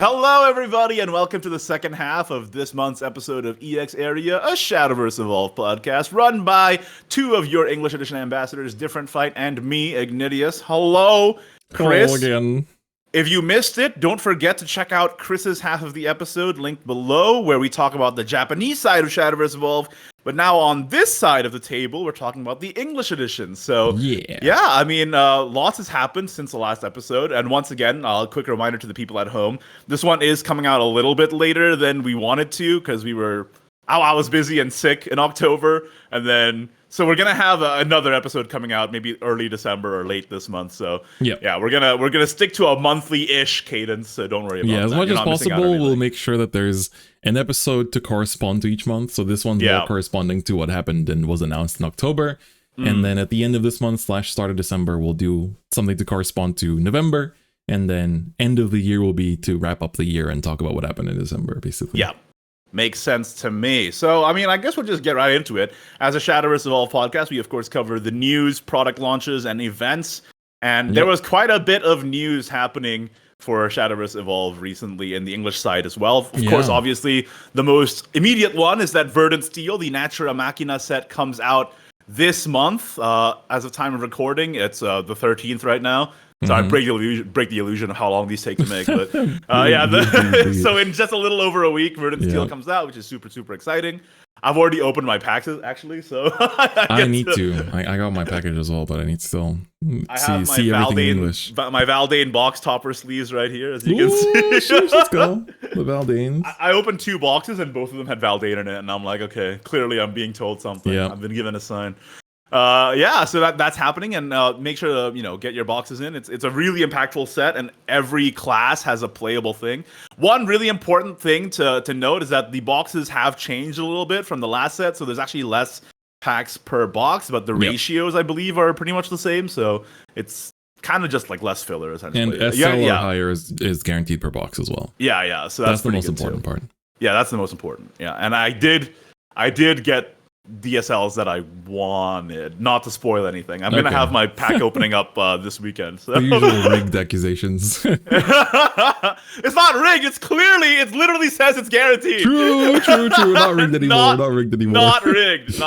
Hello, everybody, and welcome to the second half of this month's episode of EX Area, a Shadowverse Evolve podcast run by two of your English edition ambassadors, Different Fight and me, Ignideus. Hello, Chris. Hello again. If you missed it, don't forget to check out Chris's half of the episode linked below, where we talk about the Japanese side of Shadowverse Evolve. But now on this side of the table, we're talking about the English edition. So, I mean, lots has happened since the last episode. And once again, a quick reminder to the people at home. This one is coming out a little bit later than we wanted to because I was busy and sick in October. And then, so we're going to have another episode coming out maybe early December or late this month. So, we're going to stick to a monthly-ish cadence. So don't worry about that. Yeah, as much as possible, we'll make sure that there's an episode to correspond to each month. So this one's more corresponding to what happened and was announced in October. And then at the end of this month / start of December, we'll do something to correspond to November. And then end of the year will be to wrap up the year and talk about what happened in December, basically. Yeah. Makes sense to me. So, I mean, I guess we'll just get right into it. As a Shadowverse Evolve podcast, we, of course, cover the news, product launches, and events. And there was quite a bit of news happening for Shadowverse Evolve recently in the English side as well. Of course, obviously, the most immediate one is that Verdant Steel, the Natura Machina set, comes out this month. As of time of recording, it's the 13th right now. So I break the illusion of how long these take to make. But so in just a little over a week, Verdant Steel comes out, which is super, super exciting. I've already opened my packs, actually, so I need to. I got my package as well, but I need to still see everything in English. My Valdane box topper sleeves right here, as you can see. Let's go. The Valdanes. I opened 2 boxes, and both of them had Valdane in it, and I'm like, okay, clearly I'm being told something. Yeah. I've been given a sign. So that's happening, and make sure to get your boxes in. It's a really impactful set, and every class has a playable thing. One really important thing to note is that the boxes have changed a little bit from the last set, so there's actually less packs per box, but the ratios, I believe, are pretty much the same. So it's kind of just like less filler, essentially. And SL or higher is guaranteed per box as well. Yeah. So that's the most important part. Yeah, that's the most important. Yeah, and I did get DSLs that I wanted, not to spoil anything. I'm gonna have my pack opening up this weekend. So. The usual rigged accusations. It's not rigged. It literally says it's guaranteed. True. Not rigged anymore. Not rigged.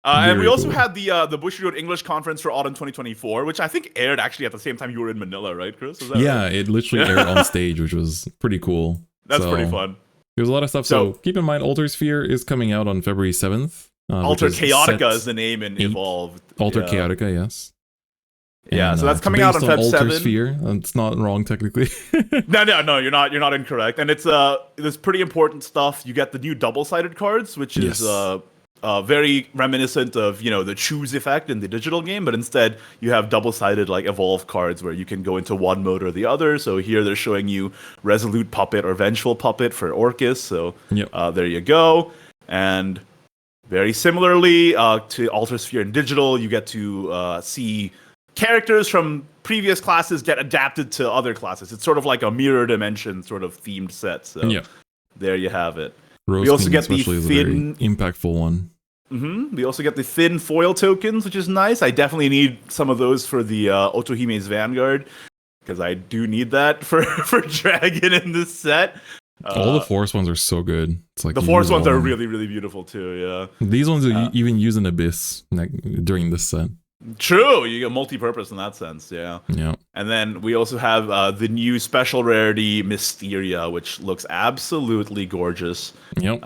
And we also had the Bushiroad English Conference for autumn 2024, which I think aired actually at the same time you were in Manila, right, Chris? Is that right? It literally aired on stage, which was pretty cool. That's pretty fun. There's a lot of stuff. So keep in mind, Altersphere is coming out on February 7th. Alterchaotica is the name in Evolve. Alterchaotica, yes. Yeah, so that's coming out on Feb 7. Altersphere. It's not wrong technically. No, you're not incorrect. And it's there's pretty important stuff. You get the new double-sided cards, which is very reminiscent of the choose effect in the digital game, but instead you have double-sided like evolve cards where you can go into one mode or the other. So here they're showing you Resolute Puppet or Vengeful Puppet for Orcus. So there you go. And very similarly to Altersphere in digital, you get to see characters from previous classes get adapted to other classes. It's sort of like a mirror dimension sort of themed set. So there you have it. We also get the thin, impactful one. We also get the thin foil tokens, which is nice. I definitely need some of those for the Otohime's Vanguard, because I do need that for Dragon in this set. All the force ones are so good. It's like the force ones are really, really beautiful too. Yeah, these ones even use an abyss during this set. True, you get multi-purpose in that sense, yeah. And then we also have the new special rarity Mysteria, which looks absolutely gorgeous. And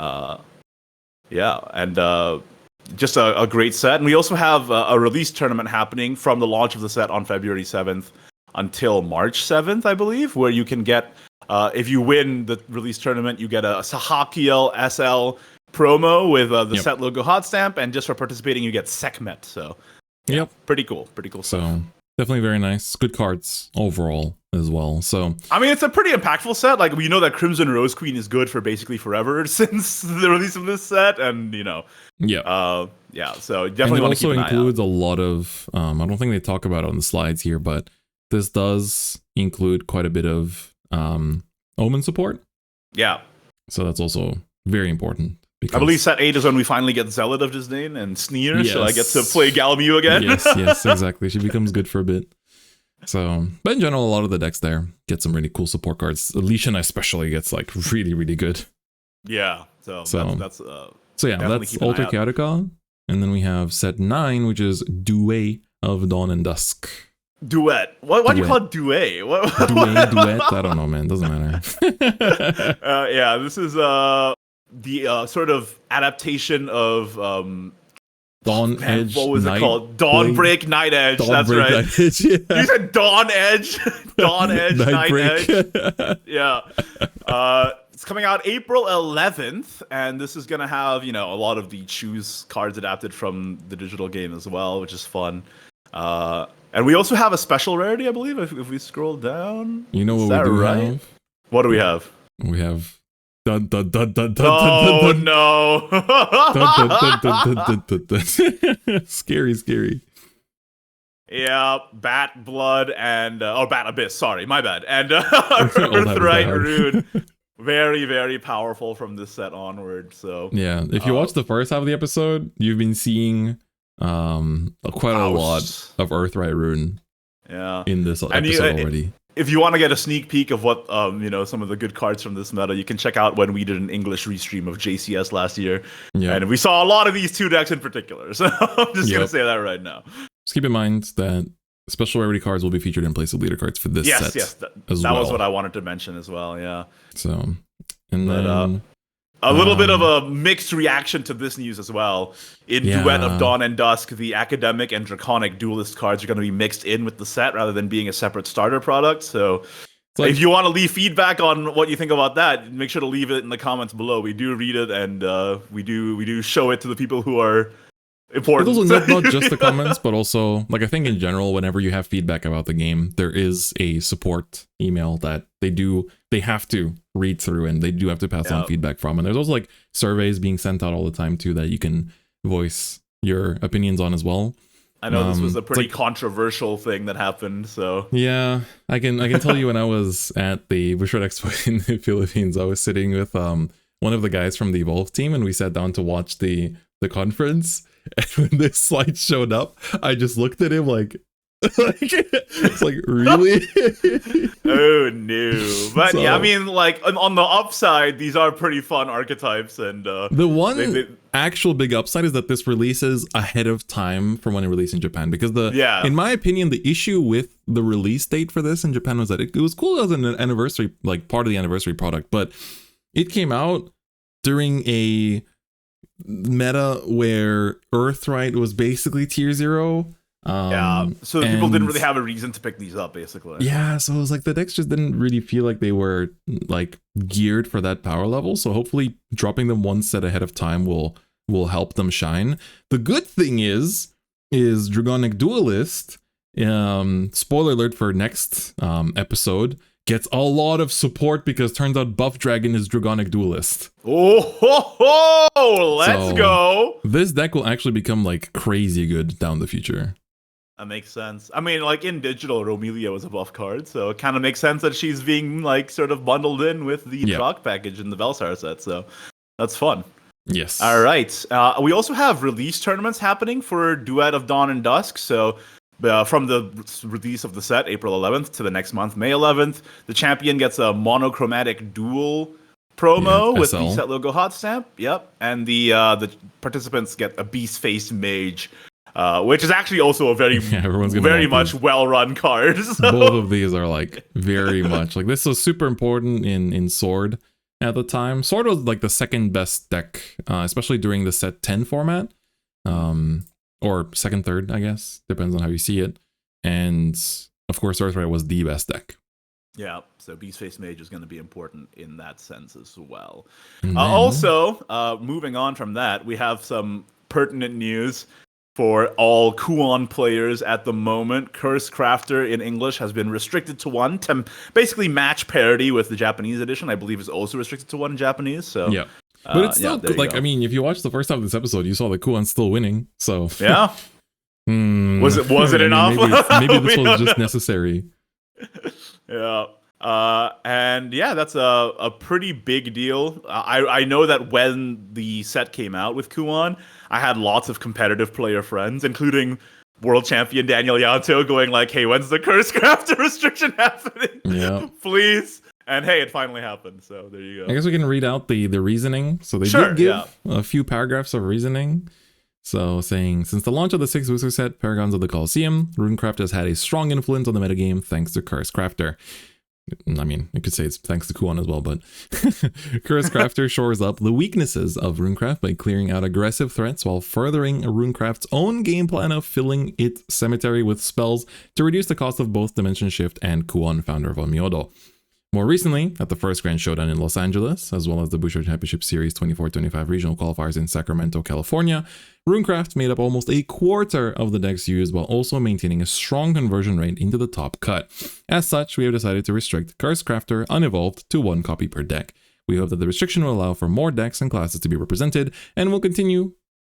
just a great set. And we also have a release tournament happening from the launch of the set on February 7th until March 7th, I believe, where you can get, if you win the release tournament, you get a Sahakiel SL promo with the set logo hot stamp, and just for participating, you get Sekhmet, so... Pretty cool stuff. So definitely very nice. Good cards overall as well. So I mean, it's a pretty impactful set. Like, we know that Crimson Rose Queen is good for basically forever since the release of this set, and so definitely want to keep an eye out. It also includes a lot of I don't think they talk about it on the slides here, but this does include quite a bit of Omen support. So that's also very important. I believe set 8 is when we finally get Zealot of Disdain and Sneer, so I get to play Galmu again. Yes, exactly. She becomes good for a bit. So, but in general, a lot of the decks there get some really cool support cards. Legion especially gets like really, really good. Yeah. So that's yeah, that's Alterchaotica. And then we have set 9, which is Duet of Dawn and Dusk. Duet. Why do you call it duet? Duet? I don't know, man. Doesn't matter. Yeah, this is the sort of adaptation of Dawn Edge. What was it called? Dawnbreak Night Edge. That's right. Night Edge, yeah. You said Dawn Edge. Dawn Edge Night Edge. Yeah. It's coming out April 11th, and this is gonna have a lot of the choose cards adapted from the digital game as well, which is fun. And we also have a special rarity, I believe, if we scroll down. You know what we do have? What do we have? We have no. Scary. Yeah, Bat Blood and Bat Abyss, sorry, my bad. And Earthright Rune. Very, very powerful from this set onward. So yeah, if you watch the first half of the episode, you've been seeing quite a lot of Earthright Rune in this episode already. If you want to get a sneak peek of what some of the good cards from this meta, you can check out when we did an English restream of JCS last year, and we saw a lot of these 2 decks in particular. So I'm just gonna say that right now. Just keep in mind that special rarity cards will be featured in place of leader cards for this set. Yes, that was what I wanted to mention as well. Yeah. So, and then a little bit of a mixed reaction to this news as well. In Duet of Dawn and Dusk, the Academic and Draconic Duelist cards are going to be mixed in with the set rather than being a separate starter product. So if you want to leave feedback on what you think about that, make sure to leave it in the comments below. We do read it, and we do show it to the people who are important. It's also not just the comments, but also, like, I think in general, whenever you have feedback about the game, there is a support email that they have to read through, and they do have to pass on feedback from. And there's also like surveys being sent out all the time too that you can voice your opinions on as well. I know this was a pretty controversial thing that happened, so yeah, I can tell you when I was at the Bushwood Expo in the Philippines, I was sitting with one of the guys from the Evolve team, and we sat down to watch the conference. And when this slide showed up, I just looked at him like it's like, really? Oh no. But so, yeah, I mean, like on the upside, these are pretty fun archetypes, and the one actual big upside is that this releases ahead of time from when it released in Japan, because in my opinion, the issue with the release date for this in Japan was that it was cool as an anniversary, like part of the anniversary product, but it came out during a meta where Earthright was basically tier 0. So people didn't really have a reason to pick these up, basically. Yeah, so it was like the decks just didn't really feel like they were like geared for that power level. So hopefully dropping them one set ahead of time will help them shine. The good thing is Dragonic Duelist, spoiler alert for next episode, gets a lot of support because turns out Buff Dragon is Dragonic Duelist. Let's go! This deck will actually become like crazy good down the future. That makes sense. I mean, like in digital, Romelia was a buff card, so it kind of makes sense that she's being like sort of bundled in with the Drock package in the Velsar set, so that's fun. Yes. All right. We also have release tournaments happening for Duet of Dawn and Dusk, so from the release of the set, April 11th, to the next month, May 11th, the champion gets a monochromatic duel promo with the set logo hot stamp. Yep. And the participants get a Beast Face Mage, which is actually also a very much well-run card. So. Both of these are like very much like, this was super important in Sword at the time. Sword was like the second best deck, especially during the set 10 format. Or second, third, I guess. Depends on how you see it. And, of course, Earthright was the best deck. Yeah, so Beast Face Mage is going to be important in that sense as well. Then, also, moving on from that, we have some pertinent news for all Kuon players at the moment. Curse Crafter in English has been restricted to 1 to like match parity with the Japanese edition. I believe is also restricted to 1 in Japanese. So yeah. But it's still like, I mean, if you watch the first half of this episode, you saw the Kuon still winning. So yeah, was it enough? Maybe this was just necessary. Yeah, and yeah, that's a pretty big deal. I know that when the set came out with Kuon, I had lots of competitive player friends, including world champion Daniel Yanto going like, hey, when's the Curse Crafter restriction happening? Yeah. Please. And hey, it finally happened. So there you go. I guess we can read out the reasoning. So they did give a few paragraphs of reasoning. So saying, since the launch of the 6th booster set, Paragons of the Colosseum, RuneCraft has had a strong influence on the metagame thanks to Curse Crafter. I mean, you could say it's thanks to Kuon as well, but Curse Crafter shores up the weaknesses of RuneCraft by clearing out aggressive threats while furthering RuneCraft's own game plan of filling its cemetery with spells to reduce the cost of both Dimension Shift and Kuon, founder of Onmyodo. More recently, at the first Grand Showdown in Los Angeles, as well as the Boucher Championship Series 24-25 regional qualifiers in Sacramento, California, RuneCraft made up almost a quarter of the decks used while also maintaining a strong conversion rate into the top cut. As such, we have decided to restrict Curse Crafter Unevolved to 1 copy per deck. We hope that the restriction will allow for more decks and classes to be represented, and will continue,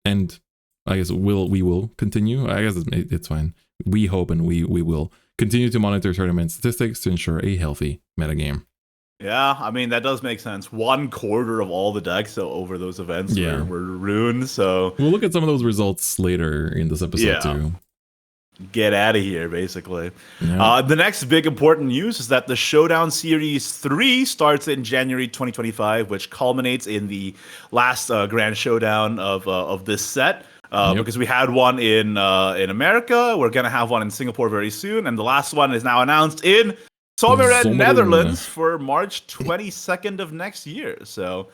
and I guess we will continue, I guess it's fine. We hope and we will continue to monitor tournament statistics to ensure a healthy metagame. Yeah, I mean, that does make sense. 1/4 of all the decks over those events were runes, so... We'll look at some of those results later in this episode, too. Get out of here, basically. Yeah. The next big important news is that the Showdown Series 3 starts in January 2025, which culminates in the last Grand Showdown of this set. Because we had one in America, we're going to have one in Singapore very soon, and the last one is now announced in Zomeren, Netherlands for March 22nd of next year. So,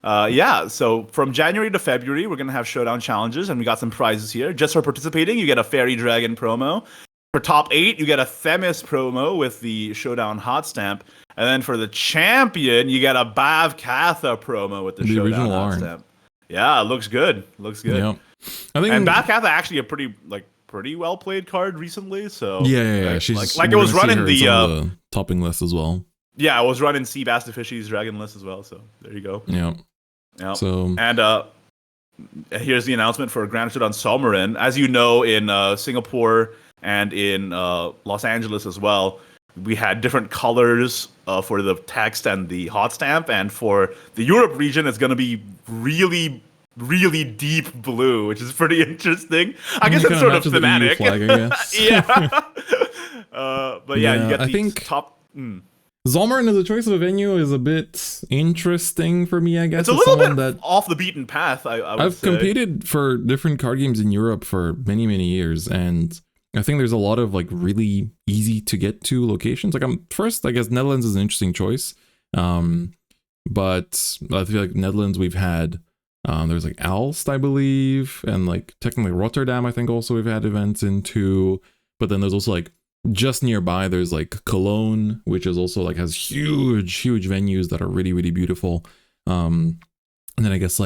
so from January to February, we're going to have Showdown challenges, and we got some prizes here. Just for participating, you get a Fairy Dragon promo. For top 8, you get a Themis promo with the Showdown hot stamp. And then for the champion, you get a Bav Katha promo with the Showdown hot stamp. Yeah, it looks good. Looks good. Yeah. I think, and Bav Katha actually a pretty well played card recently. So yeah. She's like it was running the topping list as well. Yeah, I was running Seabass Fishy's Dragon list as well. So there you go. Yeah. So and here's the announcement for Grand Showdown Zomeren. As you know, in Singapore and in Los Angeles as well, we had different colors for the text and the hot stamp, and for the Europe region, it's going to be really deep blue, which is pretty interesting. I guess it's sort of thematic. Flag, I guess. Yeah. But you get the top... Zomeren as a choice of a venue is a bit interesting for me, I guess. It's a little bit off the beaten path, I've competed for different card games in Europe for many years, and I think there's a lot of really easy to get to locations. First, I guess Netherlands is an interesting choice. But I feel like Netherlands, we've had there's Aalst, I believe, and technically Rotterdam, I think also we've had events into. But then there's also just nearby, there's Cologne, which is also has huge venues that are really beautiful. And then I guess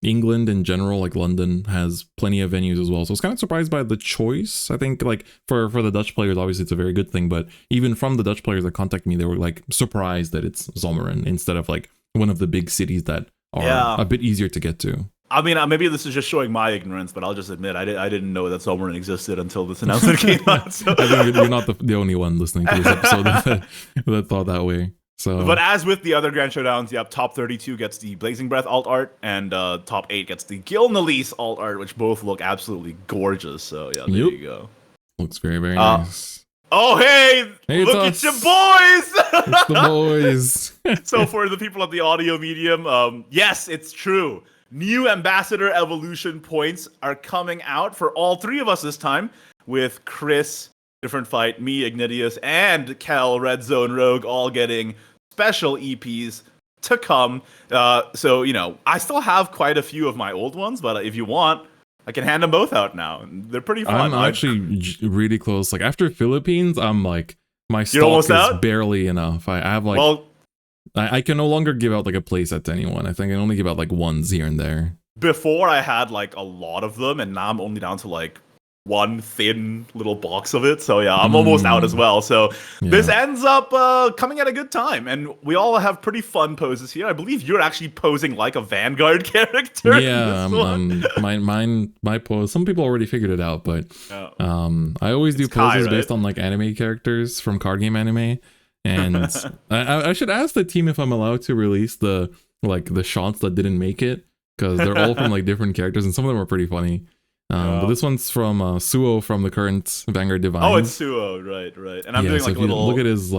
England in general, London has plenty of venues as well. So I was kind of surprised by the choice. I think for the Dutch players, obviously it's a very good thing, but even from the Dutch players that contact me, they were surprised that it's Zomeren instead of one of the big cities that are a bit easier to get to. I mean, maybe this is just showing my ignorance, but I'll just admit I didn't know that Zomeren existed until this announcement came out. So. I think you're not the only one listening to this episode that thought that way. So, but as with the other Grand Showdowns, top 32 gets the Blazing Breath alt art, and top 8 gets the Gilnalise alt art, which both look absolutely gorgeous. So there you go. Looks very nice. Oh, hey look at your boys! It's the boys. So for the people of the audio medium, yes, it's true. New Ambassador Evolution points are coming out for all 3 of us this time, with Chris, Different Fight, me, Ignideus, and Kel, Red Zone Rogue, all getting special EPs to come. So, I still have quite a few of my old ones, but if you want, I can hand them both out now. They're pretty fun. I'm actually really close. After Philippines, I'm my stock is barely enough. I have I can no longer give out a playset to anyone. I think I only give out ones here and there. Before I had a lot of them, and now I'm only down to one thin little box of it. So I'm almost out as well. So this ends up coming at a good time, and we all have pretty fun poses here. I believe you're actually posing like a Vanguard character. Yeah, my pose. Some people already figured it out, but I always do poses based on anime characters from card game anime. And I should ask the team if I'm allowed to release the shots that didn't make it, because they're all from different characters, and some of them are pretty funny. But this one's from Suo from the current Vanguard Divine. Oh, it's Suo, right. And I'm doing like a little. Look at his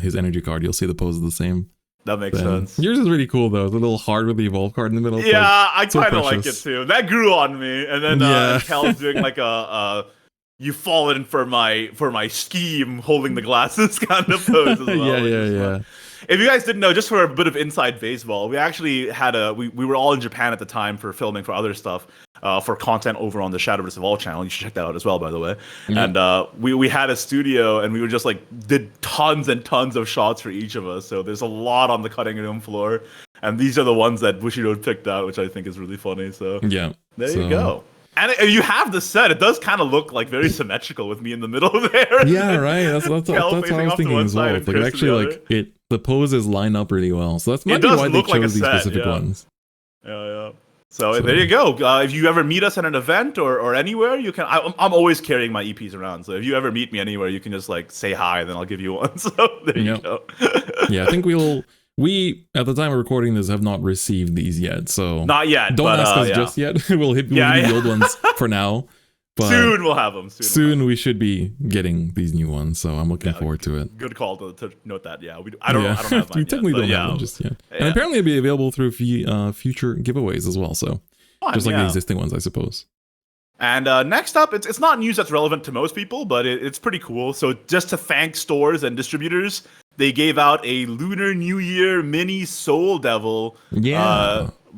his energy card. You'll see the pose is the same. That makes sense. Yours is really cool though. The little heart with the evolve card in the middle. Yeah, I kind of like it too. That grew on me, and then Cal's doing like a "you've fallen for my scheme," holding the glasses kind of pose as well. yeah. If you guys didn't know, just for a bit of inside baseball, we actually had we were all in Japan at the time for filming for other stuff, for content over on the Shadowverse Evolve channel. You should check that out as well, by the way. Mm-hmm. And we had a studio, and we were just like did tons and tons of shots for each of us. So there's a lot on the cutting room floor, and these are the ones that Bushiroad picked out, which I think is really funny. So there you go. And you have the set. It does kind of look like very symmetrical with me in the middle there. Yeah, right. That's what I was thinking as well. Like actually, the poses line up really well. So that's might be why they chose these specific ones. Yeah. So there you go. If you ever meet us at an event or anywhere, you can. I'm always carrying my EPs around. So if you ever meet me anywhere, you can just like say hi, and then I'll give you one. So there you go. Yeah, I think we at the time of recording this have not received these yet, so not yet. Don't ask us just yet. We'll hit the old ones for now. But soon we'll have them. Soon we should be getting these new ones, so I'm looking forward to it. Good call to note that. Yeah, I don't have mine we technically don't have them just yet, and apparently it'll be available through future giveaways as well. So just like the existing ones, I suppose. And next up, it's not news that's relevant to most people, but it's pretty cool. So just to thank stores and distributors, they gave out a Lunar New Year mini Soul Devil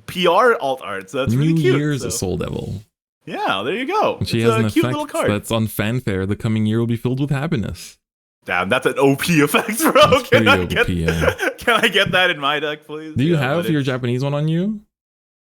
PR alt art. So that's really cute. New Year's a Soul Devil. Yeah, there you go. She has a cute little card. That's on fanfare. The coming year will be filled with happiness. Damn, that's an OP effect, bro. Can I get that in my deck, please? Do you have your Japanese one on you?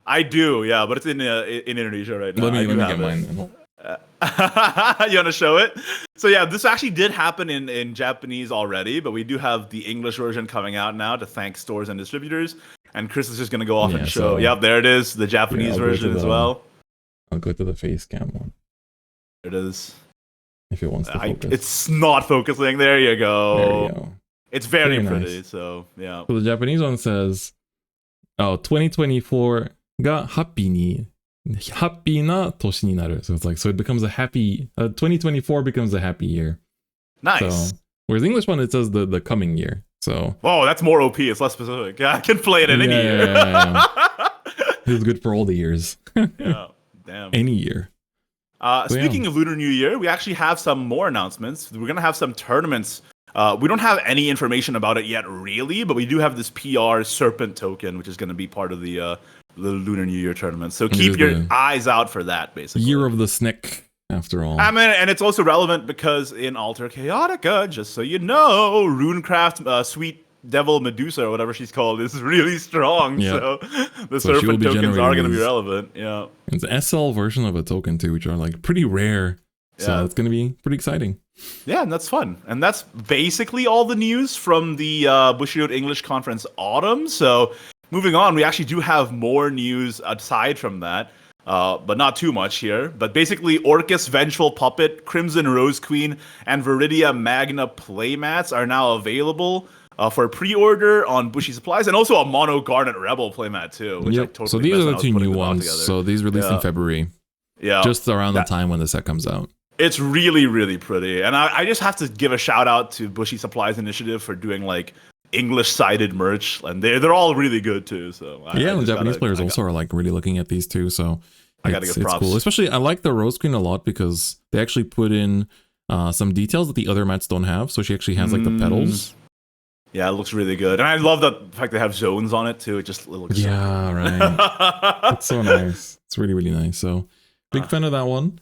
I do, yeah, but it's in Indonesia right now. Let me get mine. You want to show it? So yeah, this actually did happen in Japanese already, but we do have the English version coming out now to thank stores and distributors. And Chris is just going to go off and show. Yep, there it is, the Japanese version as well. I'll go to the face cam one. There it is. If it wants to focus. It's not focusing. There you go. There you go. It's very pretty, so yeah. So the Japanese one says, 2024 がハッピーな年になる. So it's like, so it becomes a happy, 2024 becomes a happy year. Nice. So, whereas the English one, it says the coming year. So. Oh, that's more OP. It's less specific. Yeah, I can play it in any year. Yeah. It's good for all the years. Yeah, damn. Any year. Speaking of Lunar New Year, we actually have some more announcements. We're going to have some tournaments. We don't have any information about it yet, really, but we do have this PR Serpent token, which is going to be part of the Lunar New Year tournament. So keep your eyes out for that, basically. Year of the Snick, after all. I mean, and it's also relevant because in Alterchaotica, just so you know, Runecraft Sweet Devil Medusa, or whatever she's called, is really strong. Yeah. So the Serpent tokens are going to be relevant. Yeah. It's an SL version of a token, too, which are like pretty rare. So it's going to be pretty exciting. Yeah, and that's fun. And that's basically all the news from the Bushiroad English Conference Autumn. So moving on, we actually do have more news aside from that, but not too much here. But basically, Orcus Vengeful Puppet, Crimson Rose Queen, and Viridia Magna playmats are now available for pre-order on Bushy Supplies, and also a Mono Garnet Rebel playmat too. Which I totally so these are the two new ones. So these released in February. Yeah. Just around the time when the set comes out. It's really, really pretty. And I just have to give a shout out to Bushy Supplies Initiative for doing like English-sided merch, and they're all really good too. So the Japanese players also are like really looking at these too. So I gotta give props. It's cool. Especially I like the Rose Queen a lot because they actually put in some details that the other mats don't have. So she actually has like the petals. Yeah, it looks really good, and I love the fact they have zones on it too. It looks right. It's so nice. It's really, really nice. So big fan of that one.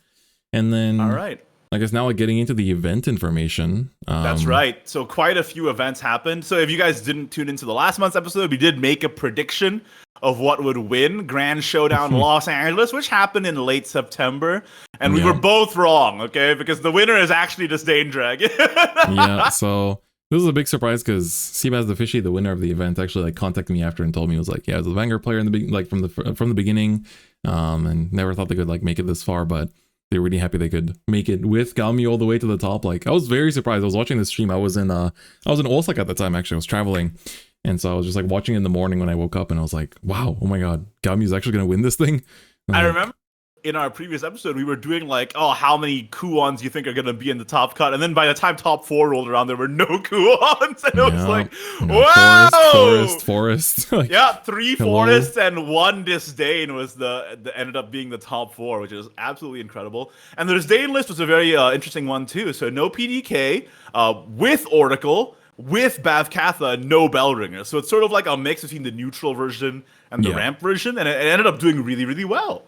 And then, all right, I guess now getting into the event information. That's right. So quite a few events happened. So if you guys didn't tune into the last month's episode, we did make a prediction of what would win Grand Showdown Los Angeles, which happened in late September. And we were both wrong, okay? Because the winner is actually the Stain Dragon. So this was a big surprise because Seabass the Fishy, the winner of the event, actually like contacted me after and told me, he was like, yeah, I was a Vanguard player in the from the beginning, and never thought they could like make it this far, but they're really happy they could make it with Galmi all the way to the top. Like I was very surprised. I was watching the stream. I was in Osaka at the time. Actually, I was traveling, and so I was just like watching in the morning when I woke up, and I was like, "Wow, oh my god, Galmi is actually going to win this thing." I remember in our previous episode, we were doing like, oh, how many Kuons you think are going to be in the top cut? And then by the time top 4 rolled around, there were no Kuons. And it was like, wow! Forest. Like, yeah, 3 forests and 1 disdain was the ended up being the top 4, which is absolutely incredible. And the disdain list was a very interesting one too. So no PDK, with Oracle, with Bavkatha, no Bellringer. So it's sort of like a mix between the neutral version and the ramp version, and it ended up doing really, really well.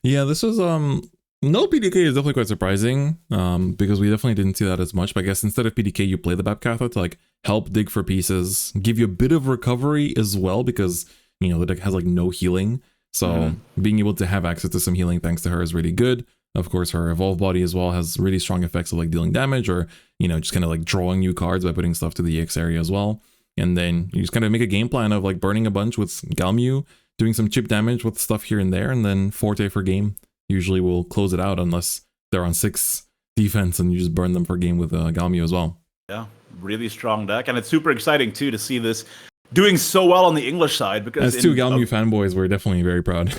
Yeah, this was no PDK is definitely quite surprising, because we definitely didn't see that as much. But I guess instead of PDK, you play the Bavkatha to like help dig for pieces, give you a bit of recovery as well, because you know the deck has like no healing. So being able to have access to some healing thanks to her is really good. Of course, her evolved body as well has really strong effects of like dealing damage, or you know just kind of like drawing new cards by putting stuff to the EX area as well. And then you just kind of make a game plan of like burning a bunch with Galmu, doing some chip damage with stuff here and there, and then Forte for game. Usually will close it out unless they're on 6 defense and you just burn them for game with Galmu as well. Yeah, really strong deck. And it's super exciting too to see this doing so well on the English side, because as 2 Galmu fanboys, we're definitely very proud.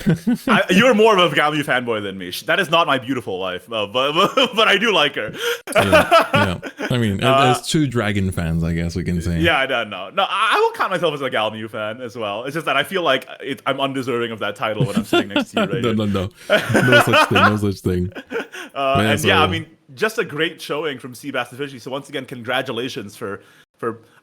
You're more of a Galmu fanboy than me. That is not my beautiful wife, but I do like her. yeah. I mean, as 2 dragon fans, I guess we can say. Yeah, no. I will count myself as a Galmu fan as well. It's just that I feel like I'm undeserving of that title when I'm sitting next to you. Right? No such thing. And yeah, I mean, just a great showing from Seabass Efficiency. So once again, congratulations for.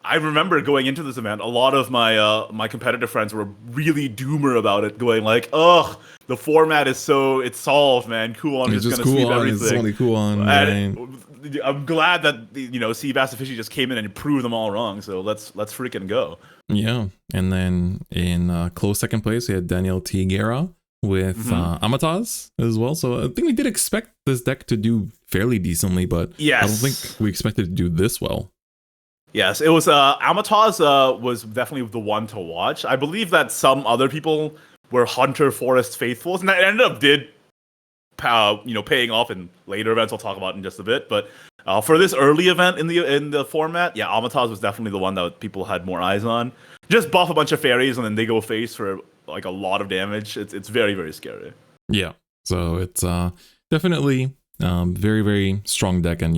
I remember going into this event, a lot of my my competitive friends were really doomer about it, going like, "Ugh, the format is it's solved, man. Kuon is going to sweep everything." It's only Kuon, and I'm glad that Seabass Efficiency just came in and proved them all wrong. So let's freaking go. Yeah, and then in close second place, we had Daniel T. Guerra with Amataz as well. So I think we did expect this deck to do fairly decently, but I don't think we expected it to do this well. Yes, it was Amataz was definitely the one to watch. I believe that some other people were Hunter Forest faithfuls, and that ended up paying off in later events I'll talk about in just a bit. But for this early event in the format, yeah, Amataz was definitely the one that people had more eyes on. Just buff a bunch of fairies and then they go face for like a lot of damage. It's very, very scary. Yeah, so it's definitely very, very strong deck, and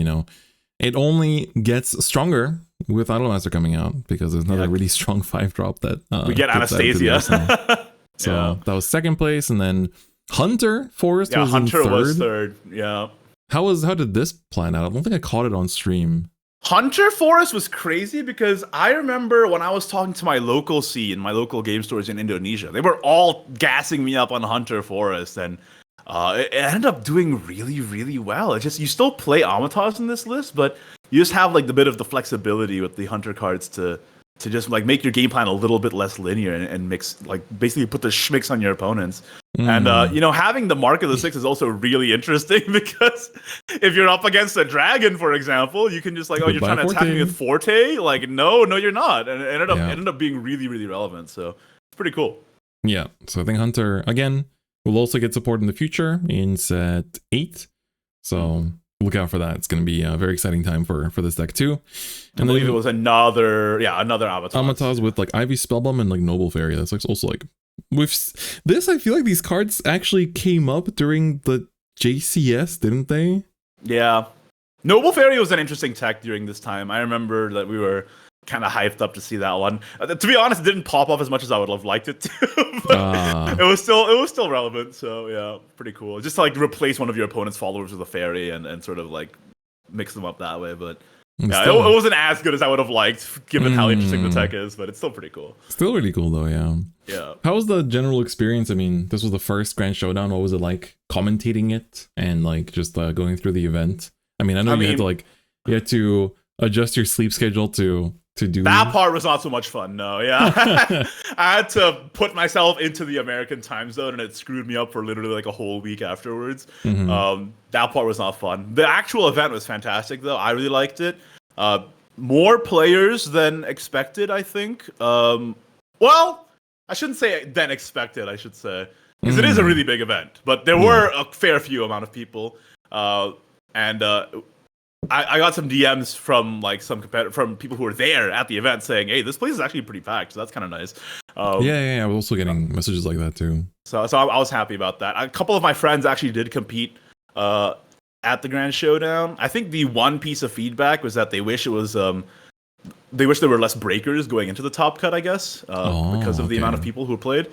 it only gets stronger with Idolmaster coming out, because there's another really strong 5-drop that we get Anastasia. So that was second place, and then Hunter Forest was Hunter in third. was third. Yeah. How did this plan out? I don't think I caught it on stream. Hunter Forest was crazy, because I remember when I was talking to my local scene, my local game stores in Indonesia, they were all gassing me up on Hunter Forest, and it ended up doing really, really well. It's just, you still play Amataz in this list, but you just have like the bit of the flexibility with the Hunter cards to just like make your game plan a little bit less linear and mix, like basically put the schmicks on your opponents. And having the Mark of the Six is also really interesting, because if you're up against a dragon, for example, you can just like, you're trying to attack me with Forte? Like, no, you're not. And it ended up being really, really relevant. So it's pretty cool. Yeah. So I think Hunter again will also get support in the future in set 8. So look out for that. It's going to be a very exciting time for this deck too. And I believe it was another Amataz. Amataz with like Ivy Spellbomb and like Noble Fairy. That's like also like with this. I feel like these cards actually came up during the JCS, didn't they? Yeah, Noble Fairy was an interesting tech during this time. I remember that we were kind of hyped up to see that one. To be honest, it didn't pop off as much as I would have liked it to. But it was still relevant. So yeah, pretty cool. Just to like replace one of your opponent's followers with a fairy and sort of like mix them up that way. But yeah, it wasn't as good as I would have liked, given how interesting the tech is. But it's still pretty cool. Still really cool though. Yeah. Yeah. How was the general experience? I mean, this was the first Grand Showdown. What was it like commentating it and like just going through the event? I mean, I know you had to adjust your sleep schedule to do that. Part was not so much fun. No, yeah. I had to put myself into the American time zone, and it screwed me up for literally like a whole week afterwards. That part was not fun. The actual event was fantastic though. I really liked it. More players than expected, I think. Well, I shouldn't say than expected, I should say, because it is a really big event, but there were a fair few amount of people. And I got some DMs from like from people who were there at the event saying, "Hey, this place is actually pretty packed." So that's kind of nice. Yeah. I was also getting messages like that too. So I was happy about that. A couple of my friends actually did compete at the Grand Showdown. I think the one piece of feedback was that they wish it was they wish there were less breakers going into the top cut, I guess, because of the amount of people who played.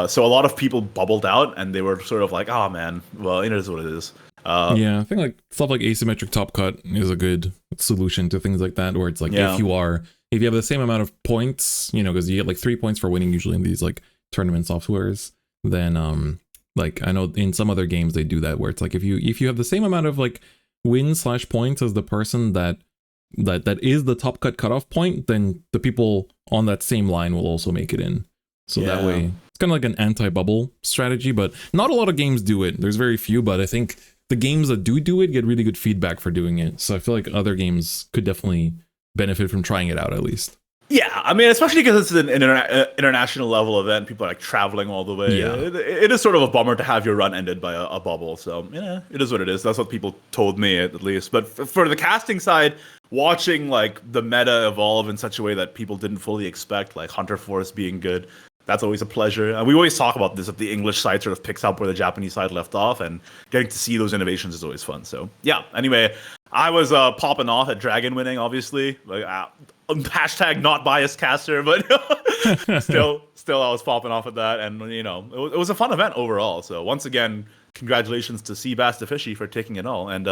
So a lot of people bubbled out, and they were sort of like, "Oh man, well, it is what it is." Yeah, I think like stuff like asymmetric top cut is a good solution to things like that, where it's like if you have the same amount of points, because you get like 3 points for winning usually in these like tournament softwares, then like I know in some other games they do that, where it's like if you have the same amount of like win/points as the person that is the top cut cutoff point, then the people on that same line will also make it in. So that way it's kind of like an anti-bubble strategy, but not a lot of games do it. There's very few, but I think the games that do it get really good feedback for doing it. So I feel like other games could definitely benefit from trying it out at least. Yeah, I mean, especially because it's an international level event, people are like traveling all the way. Yeah. It is sort of a bummer to have your run ended by a bubble. So yeah, it is what it is. That's what people told me at least. But for the casting side, watching like the meta evolve in such a way that people didn't fully expect, like Hunter Force being good, that's always a pleasure. And we always talk about this, that the English side sort of picks up where the Japanese side left off, and getting to see those innovations is always fun. So yeah, anyway, I was popping off at Dragon winning, obviously. Like hashtag not biased caster, but still I was popping off at that. And it was a fun event overall. So once again, congratulations to Seabass the Fishy for taking it all. And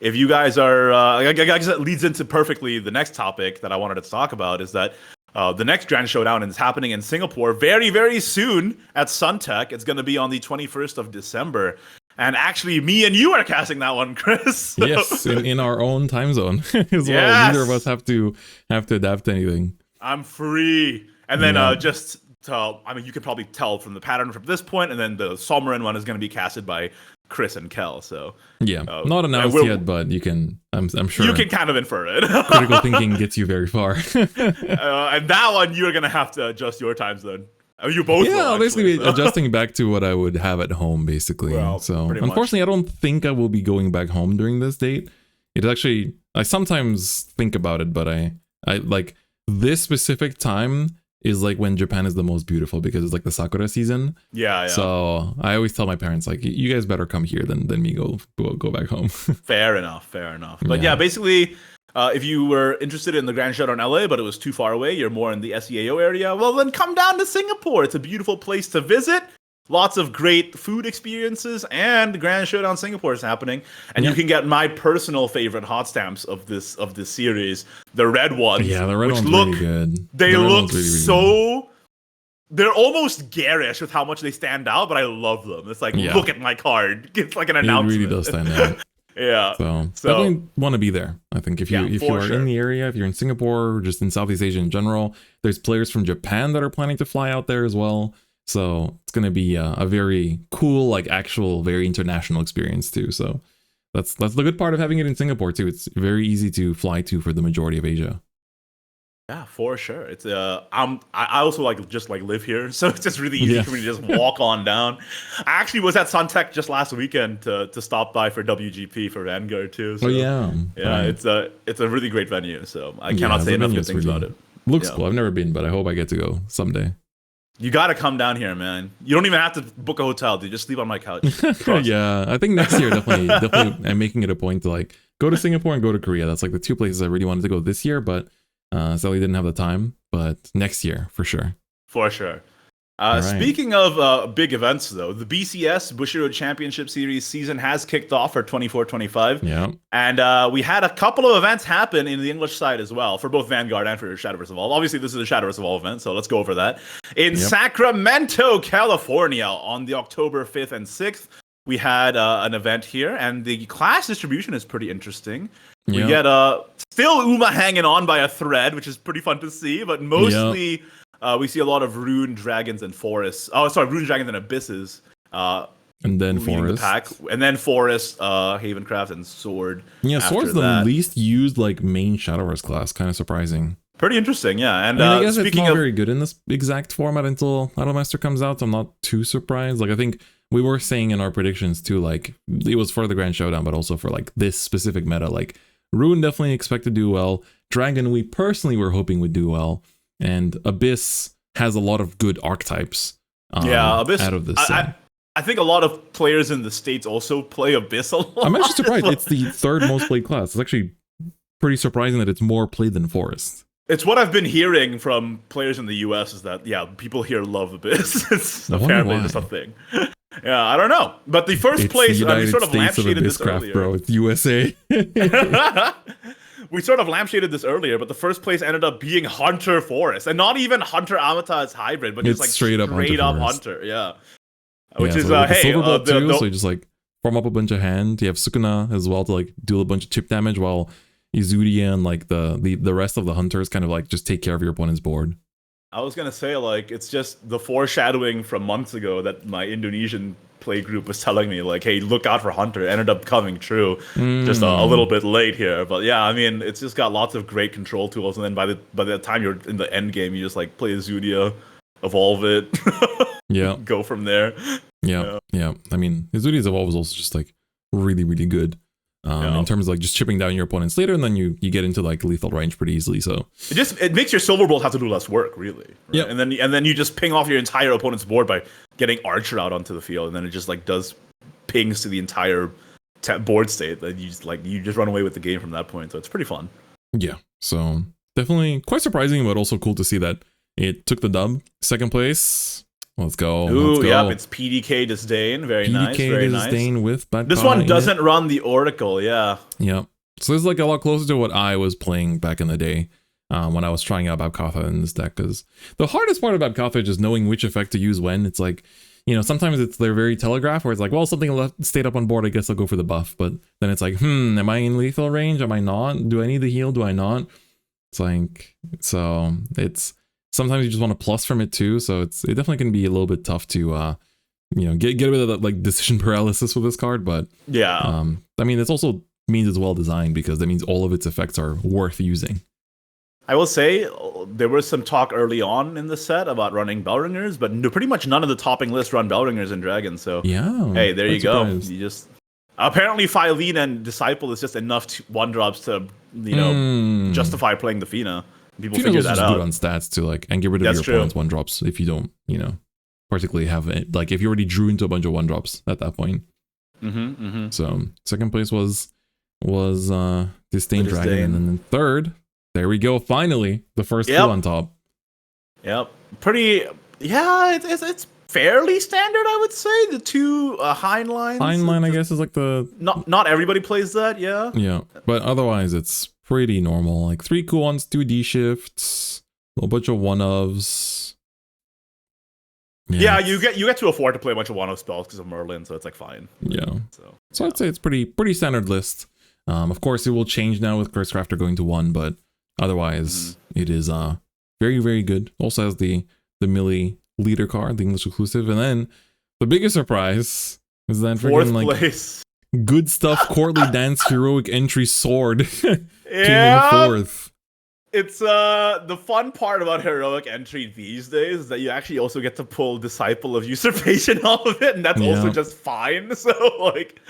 if you guys are, I guess that leads into perfectly the next topic that I wanted to talk about, is that the next Grand Showdown is happening in Singapore very, very soon at Suntech. It's going to be on the 21st of December. And actually, me and you are casting that one, Chris. So. Yes, in our own time zone as well. Neither of us have to adapt to anything. I'm free. And then you can probably tell from the pattern from this point, and then the Sommeren one is going to be casted by Chris and Kel. So yeah, not announced yet, but you can. I'm sure you can kind of infer it. Critical thinking gets you very far. And that one you're gonna have to adjust your time zone. You both. Yeah, basically adjusting back to what I would have at home, basically. Well, so unfortunately, I don't think I will be going back home during this date. It actually, I sometimes think about it, but I like this specific time is like when Japan is the most beautiful, because it's like the sakura season. Yeah. So I always tell my parents, like, you guys better come here than me go back home. Fair enough. But yeah, basically, if you were interested in the Grand Showdown LA, but it was too far away, you're more in the SEAO area, well, then come down to Singapore. It's a beautiful place to visit. Lots of great food experiences, and Grand Showdown Singapore is happening. And you can get my personal favorite hot stamps of this series, the red ones. Yeah, the red ones really good. They look really so... They're almost garish with how much they stand out, but I love them. It's like, look at my card. It's like an announcement. It really does stand out. Yeah. So definitely want to be there. I think if you are in the area, if you're in Singapore, or just in Southeast Asia in general, there's players from Japan that are planning to fly out there as well. So it's going to be a very cool, like actual, very international experience too. So that's the good part of having it in Singapore too. It's very easy to fly to for the majority of Asia. Yeah, for sure. It's I also just live here, so it's just really easy for me to just walk on down. I actually was at Suntech just last weekend to stop by for WGP for Vanguard too. So, right. It's a really great venue. So I cannot say enough good things about it. Looks cool. I've never been, but I hope I get to go someday. You got to come down here, man. You don't even have to book a hotel, dude. Just sleep on my couch. Yeah, I think next year definitely I'm making it a point to like go to Singapore and go to Korea. That's like the two places I really wanted to go this year, but sadly didn't have the time. But next year for sure. For sure. Speaking of big events, though, the BCS Bushiroad Championship Series season has kicked off for 24-25. Yeah. And we had a couple of events happen in the English side as well, for both Vanguard and for Shadowverse Evolve. Obviously, this is a Shadowverse Evolve event, so let's go over that. In Sacramento, California, on the October 5th and 6th, we had an event here, and the class distribution is pretty interesting. We get still Uma hanging on by a thread, which is pretty fun to see, but mostly... we see a lot of Rune Dragons and Forests. Oh, sorry, Rune Dragons and Abysses. And then Forest. And then Forest, Havencraft, and Sword. Yeah, Sword's the least used main Shadowverse class. Kind of surprising. Pretty interesting, yeah. And I guess it's not very good in this exact format until Idolmaster comes out. So I'm not too surprised. I think we were saying in our predictions too, it was for the Grand Showdown, but also for this specific meta, Rune definitely expect to do well. Dragon, we personally were hoping would do well. And Abyss has a lot of good archetypes. Abyss out of this set. I think a lot of players in the States also play Abyss a lot. I'm actually surprised. It's the third most played class. It's actually pretty surprising that it's more played than Forest. It's what I've been hearing from players in the US is that, people here love Abyss. It's apparently just a thing. Yeah, I don't know. But the first place, we sort of lampshaded this earlier. Bro, it's USA. We sort of lampshaded this earlier, but the first place ended up being Hunter Forest. And not even Hunter Amata's hybrid, but just like straight up Hunter. Yeah. Which is, so you just like form up a bunch of hand. You have Sukuna as well to like do a bunch of chip damage, while Izudia and like the rest of the hunters kind of like just take care of your opponent's board. I was gonna say, like, it's just the foreshadowing from months ago that my Indonesian play group was telling me, like, hey, look out for Hunter. It ended up coming true, just a little bit late here. But yeah, I mean, it's just got lots of great control tools, and then by the time you're in the end game, you just like play Izudia, evolve it, go from there. Yeah. I mean, Izudia's evolve is also just like really, really good. In terms of like just chipping down your opponents later, and then you get into like lethal range pretty easily. So it makes your Silver Bolt have to do less work, really. Right? Yeah, and then you just ping off your entire opponent's board by getting Archer out onto the field, and then it just like does pings to the entire board state. That you just run away with the game from that point. So it's pretty fun. Yeah. So definitely quite surprising, but also cool to see that it took the dub. Second place. Let's go. Ooh, yep, it's PDK Disdain. Very nice. PDK Disdain with Bad This one doesn't run the Oracle, yeah. Yeah. So this is like a lot closer to what I was playing back in the day when I was trying out Babkatha in this deck. Because the hardest part of Babkatha is just knowing which effect to use when. It's like, sometimes they're very telegraphed where it's like, well, something stayed up on board, I guess I'll go for the buff. But then it's like, am I in lethal range? Am I not? Do I need the heal? Do I not? It's like, so it's... Sometimes you just want to plus from it too, so it definitely can be a little bit tough to, get rid of that like decision paralysis with this card. But I mean, it also means it's well designed because that means all of its effects are worth using. I will say there was some talk early on in the set about running Bellringers, but pretty much none of the topping lists run Bellringers in Dragon. So hey, there you go. You just apparently Phylene and Disciple is just enough one drops to justify playing the Fina. People figure that out. Good on stats to like and get rid of your opponent's one drops if you don't, particularly have it. Like if you already drew into a bunch of one drops at that point. So second place was Disdain Dragon, and then third, there we go. Finally, the first two on top. Yep, pretty. Yeah, it's fairly standard, I would say. The two Heinleins. Heinlein, I guess, is like the not everybody plays that. Yeah, but otherwise it's pretty normal, like 3 Kuons, 2 D shifts, a whole bunch of one-ofs. Yeah, you get to afford to play a bunch of one-off spells because of Merlin, so it's like fine. Yeah. So I'd say it's pretty standard list. Of course, it will change now with Cursecrafter going to 1, but otherwise it is very, very good. Also has the Millie leader card, the English exclusive, and then the biggest surprise is that fourth place. Good stuff, Courtly Dance Heroic Entry Sword came in fourth. It's the fun part about Heroic Entry these days is that you actually also get to pull Disciple of Usurpation off of it, and that's also just fine. So like,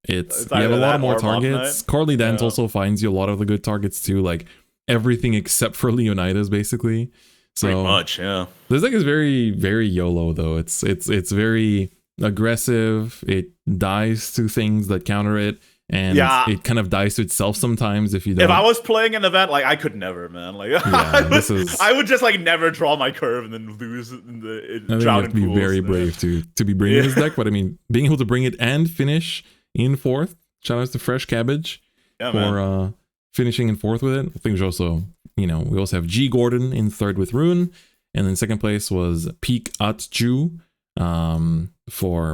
it's you have a lot of more targets. Courtly Dance also finds you a lot of the good targets too, like everything except for Leonidas, basically. So pretty much, yeah. This deck is very, very YOLO though. It's very aggressive. It dies to things that counter it, and it kind of dies to itself sometimes if you don't. If I was playing an event, like I could never, man. Like I would just like never draw my curve and then lose in the I think you have to be very brave to be bringing this deck. But I mean, being able to bring it and finish in fourth. Shout out to Fresh Cabbage for finishing in fourth with it. I think there's also we also have G Gordon in third with Rune, and then second place was Peak Atju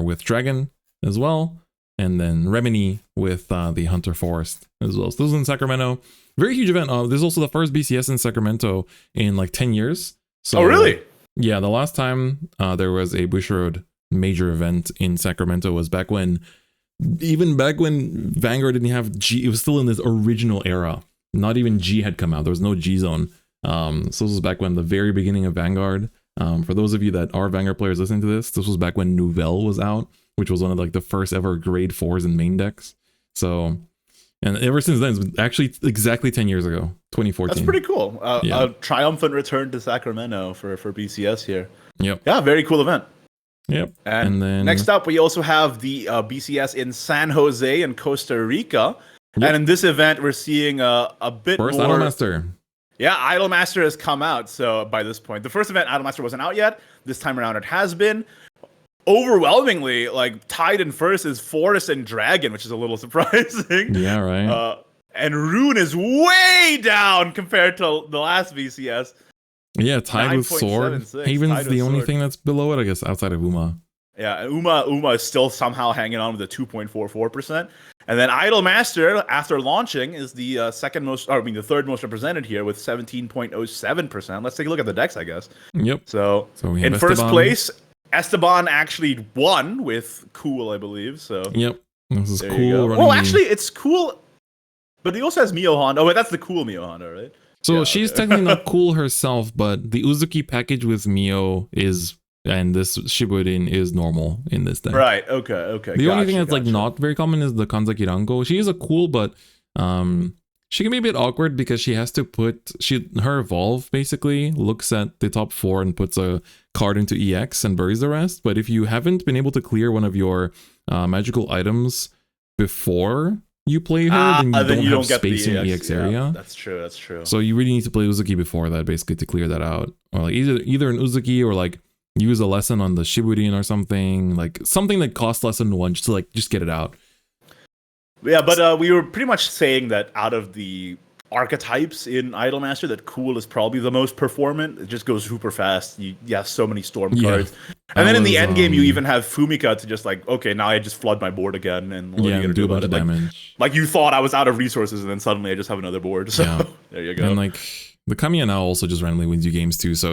with Dragon as well, and then Remini with the Hunter Forest as well. So this was in Sacramento. Very huge event. This is also the first BCS in Sacramento in like 10 years. So, oh, really? Yeah, the last time there was a Bushiroad major event in Sacramento was back when Vanguard didn't have G. It was still in this original era. Not even G had come out. There was no G zone. So this was back when the very beginning of Vanguard. For those of you that are Vanguard players listening to this was back when Nouvelle was out, which was one of like the first ever grade 4s in main decks. So And ever since then, it's actually exactly 10 years ago, 2014. That's pretty cool. A triumphant return to Sacramento for BCS here. Yep. Yeah, very cool event. Yep. And then next up, we also have the BCS in San Jose in Costa Rica. Yep. And in this event, we're seeing a bit First more... Idolmaster. Yeah, Idolmaster has come out. So by this point, the first event, Idolmaster wasn't out yet. This time around, it has been. Overwhelmingly, like, tied in first is Forest and Dragon, which is a little surprising. Yeah, right. And Rune is way down compared to the last BCS. Yeah, tied with Sword. Haven's the only thing that's below it, I guess, outside of Uma. Yeah, Uma is still somehow hanging on with a 2.44%. And then Idolmaster, after launching, is the the third most represented here with 17.07%. Let's take a look at the decks, I guess. Yep. So we have in first place, Esteban actually won with Cool, I believe. So yep, this is Cool. Well, actually, it's Cool, but he also has Mio Honda. Oh, wait, that's the Cool Mio Honda, right? So she's technically not Cool herself, but the Uzuki package with Mio is, and this Shiburin is normal in this deck. Right. Okay. The only thing that's like not very common is the Kanzaki Rango. She is a Cool, but she can be a bit awkward because she has to put her evolve basically looks at the top 4 and puts a card into EX and buries the rest. But if you haven't been able to clear one of your magical items before you play her, then you don't have space in the EX area. Yeah, that's true. So you really need to play Uzuki before that, basically, to clear that out. Or like either an Uzuki or like use a lesson on the Shiburin or something, like something that costs less than 1 just get it out. Yeah, but we were pretty much saying that out of the archetypes in Idolmaster, that Cool is probably the most performant. It just goes super fast. You have so many storm cards. And then in the end game, you even have Fumika to just like, okay, now I just flood my board again. And what are you going to do about it? Damage. Like you thought I was out of resources, and then suddenly I just have another board. So there you go. And like the Kamiya now also just randomly wins you games too. So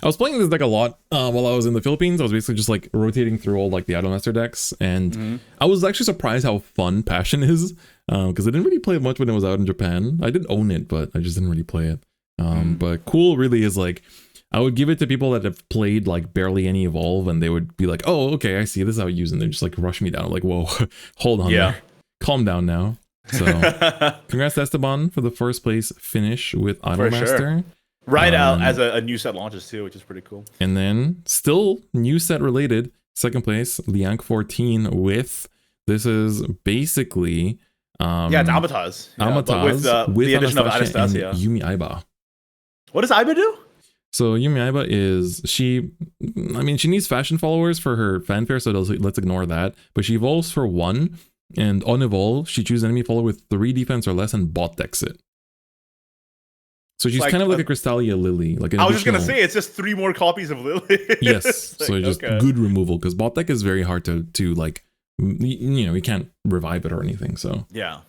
I was playing this deck a lot while I was in the Philippines. I was basically just like rotating through all like the Idolmaster decks, and I was actually surprised how fun Passion is, because I didn't really play it much when it was out in Japan. I did own it, but I just didn't really play it. But Cool really is like, I would give it to people that have played like barely any Evolve, and they would be like, oh, okay, I see, this is how you use it. And they just like rush me down. I'm like, whoa, hold on there. Calm down now. So congrats to Esteban for the first place finish with Idolmaster. Sure. Right out as a new set launches too, which is pretty cool. And then still new set related, second place, Liang 14 with, this is basically it's Amataz. Amataz with the addition of Anastasia and Yumi Aiba. What does Aiba do? So Yumi Aiba is, she needs fashion followers for her fanfare, so let's ignore that. But she evolves for 1, and on evolve, she chooses enemy follower with 3 defense or less and bot decks it. So she's like, kind of like a Crystalia Lily. Like I was just gonna say, it's just 3 more copies of Lily. Yes, like, so just good removal, because bot deck is very hard to like, you can't revive it or anything. So yeah.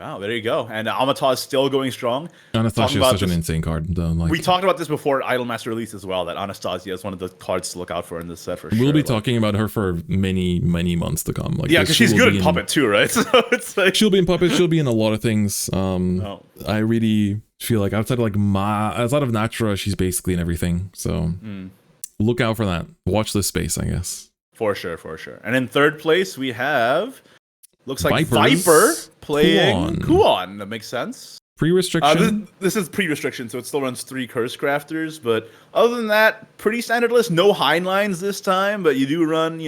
Wow, there you go. And Amataz still going strong. Anastasia is such an insane card. We talked about this before Idolmaster release as well, that Anastasia is one of the cards to look out for in this set for sure. We'll be talking about her for many, many months to come. Like, yeah, because she's good at Puppet too, right? So it's like... She'll be in Puppet, she'll be in a lot of things. I really feel like outside of Natra, she's basically in everything. So look out for that. Watch this space, I guess. For sure. And in third place, we have... Looks like Viper playing Kuon. That makes sense. Pre-restriction. This is pre-restriction, so it still runs 3 Curse Crafters. But other than that, pretty standard list. No Heinleins this time, but you do run, 3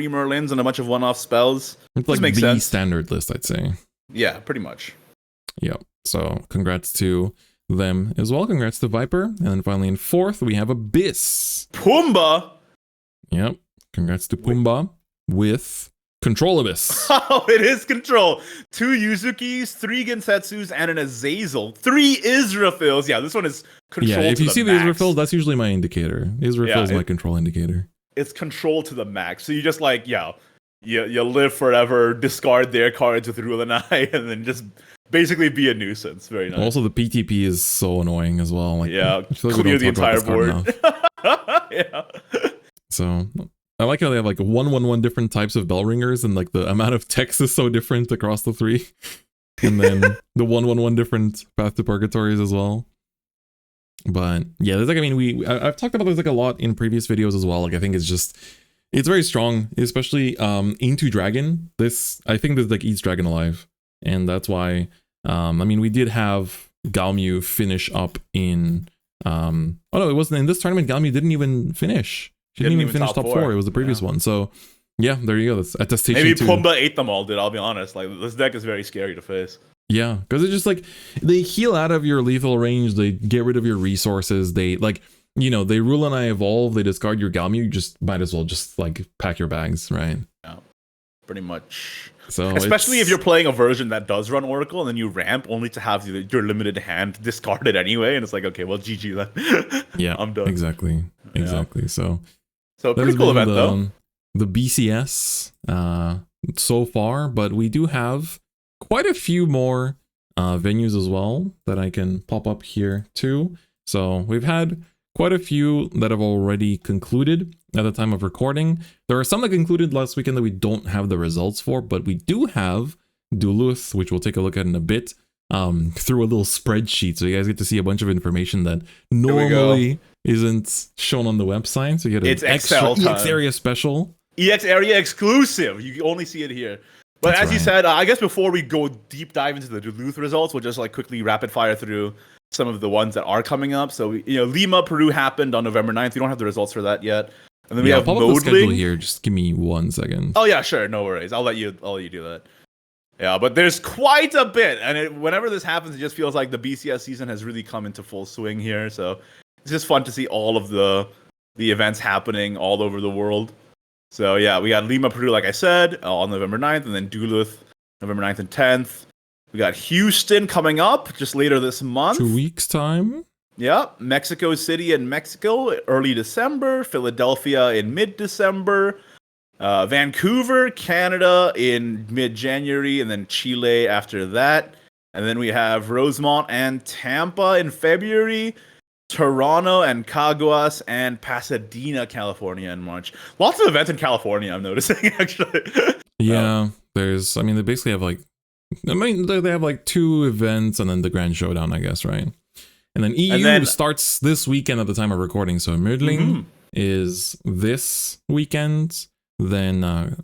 Merlins and a bunch of one-off spells. It's like makes the sense. Standard list, I'd say. Yeah, pretty much. Yep. So congrats to them as well. Congrats to Viper. And then finally in fourth, we have Abyss. Pumbaa. Yep. Congrats to Pumbaa with... Control Abyss. Oh, it is Control. 2 Yuzukis, 3 Gensetsus, and an Azazel. 3 Israfils. Yeah, this one is Control. Yeah, if you see the Israfils, that's usually my indicator. Israfil is my control indicator. It's Control to the max. So you just like, you live forever, discard their cards with Rule and Eye, and then just basically be a nuisance. Very nice. Also, the PTP is so annoying as well. Like, clear the entire board. Yeah. So... I like how they have like 1/1/1 different types of bell ringers, and like the amount of text is so different across the 3. And then the 1/1/1 different Path to Purgatories as well. But yeah, there's like, I've talked about this like a lot in previous videos as well. Like I think it's very strong, especially into Dragon. I think this like eats Dragon alive. and that's why. I mean, we did have Galmu finish up in. Oh no, it wasn't in this tournament. Galmu didn't even finish. She didn't even finish top four. It was the previous one. So yeah, there you go. That's attestation. Maybe Pumba ate them all, dude. I'll be honest. Like, this deck is very scary to face. Yeah, because it's just like they heal out of your lethal range. They get rid of your resources. They like. They rule and I evolve, they discard your Galmu, you just might as well just like pack your bags, right? Yeah, pretty much. So especially if you're playing a version that does run Oracle and then you ramp only to have your limited hand discarded anyway, and it's like, okay, well, GG then. Yeah, I'm done. Exactly. So pretty cool event though. The BCS so far, but we do have quite a few more venues as well that I can pop up here too. So we've had quite a few that have already concluded at the time of recording. There are some that concluded last weekend that we don't have the results for, but we do have Duluth, which we'll take a look at in a bit, through a little spreadsheet. So you guys get to see a bunch of information that normally isn't shown on the website. So you get an extra EX area special. EX area exclusive. You only see it here. But that's as you said, I guess before we go deep dive into the Duluth results, we'll just like quickly rapid fire through some of the ones that are coming up. So, Lima, Peru happened on November 9th. We don't have the results for that yet. And then we have the schedule here. Just give me 1 second. Oh yeah, sure, no worries. I'll let you do that. Yeah, but there's quite a bit, and whenever this happens, it just feels like the BCS season has really come into full swing here. So it's just fun to see all of the events happening all over the world. So yeah, we got Lima, Peru, like I said, on November 9th, and then Duluth, November 9th and 10th. We got Houston coming up just later this month. 2 weeks' time. Yeah. Mexico City in Mexico, early December. Philadelphia in mid-December. Vancouver, Canada in mid-January. And then Chile after that. And then we have Rosemont and Tampa in February. Toronto and Caguas and Pasadena, California in March. Lots of events in California, I'm noticing, actually. Yeah. They basically have they have like 2 events and then the Grand Showdown, I guess, right? And then EU starts this weekend at the time of recording. So Mödling is this weekend. Then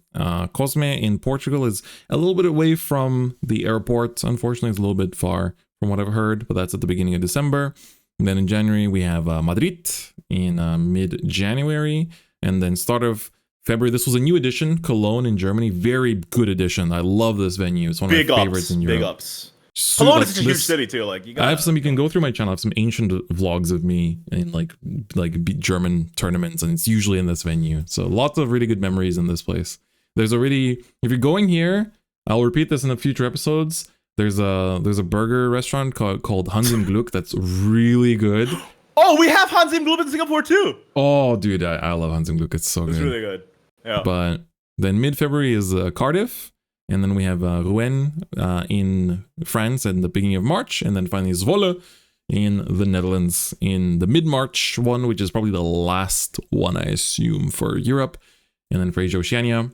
Cosme in Portugal is a little bit away from the airport. Unfortunately, it's a little bit far from what I've heard, but that's at the beginning of December. And then in January, we have Madrid in mid-January. And then start of February, this was a new edition, Cologne in Germany. Very good edition. I love this venue. It's one of my favorites in Europe. Big ups. Cologne is such a huge city too. I have some. You can go through my channel. I have some ancient vlogs of me in like German tournaments, and it's usually in this venue. So lots of really good memories in this place. There's if you're going here, I'll repeat this in the future episodes. There's a burger restaurant called Hans im Glück that's really good. Oh, we have Hans im Glück in Singapore too. Oh, dude, I love Hans im Glück. It's so good. It's really good. Yeah. But then mid-February is Cardiff, and then we have Rouen in France at the beginning of March, and then finally Zwolle in the Netherlands in the mid-March one, which is probably the last one, I assume, for Europe. And then for Asia Oceania,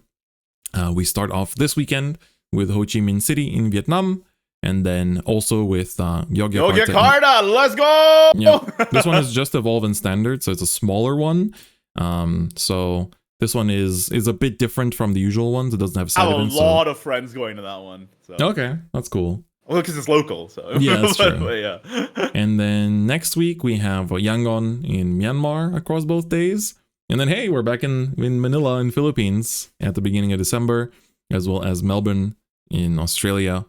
we start off this weekend with Ho Chi Minh City in Vietnam, and then also with Yogyakarta. Let's go! Yeah, this one is just Evolve and Standard, so it's a smaller one. So this one is a bit different from the usual ones. It doesn't have side events. I have a lot of friends going to that one. So. Okay, that's cool. Well, because it's local. So. Yeah, that's true. But yeah. And then next week we have Yangon in Myanmar across both days. And then, hey, we're back in Manila in Philippines at the beginning of December, as well as Melbourne in Australia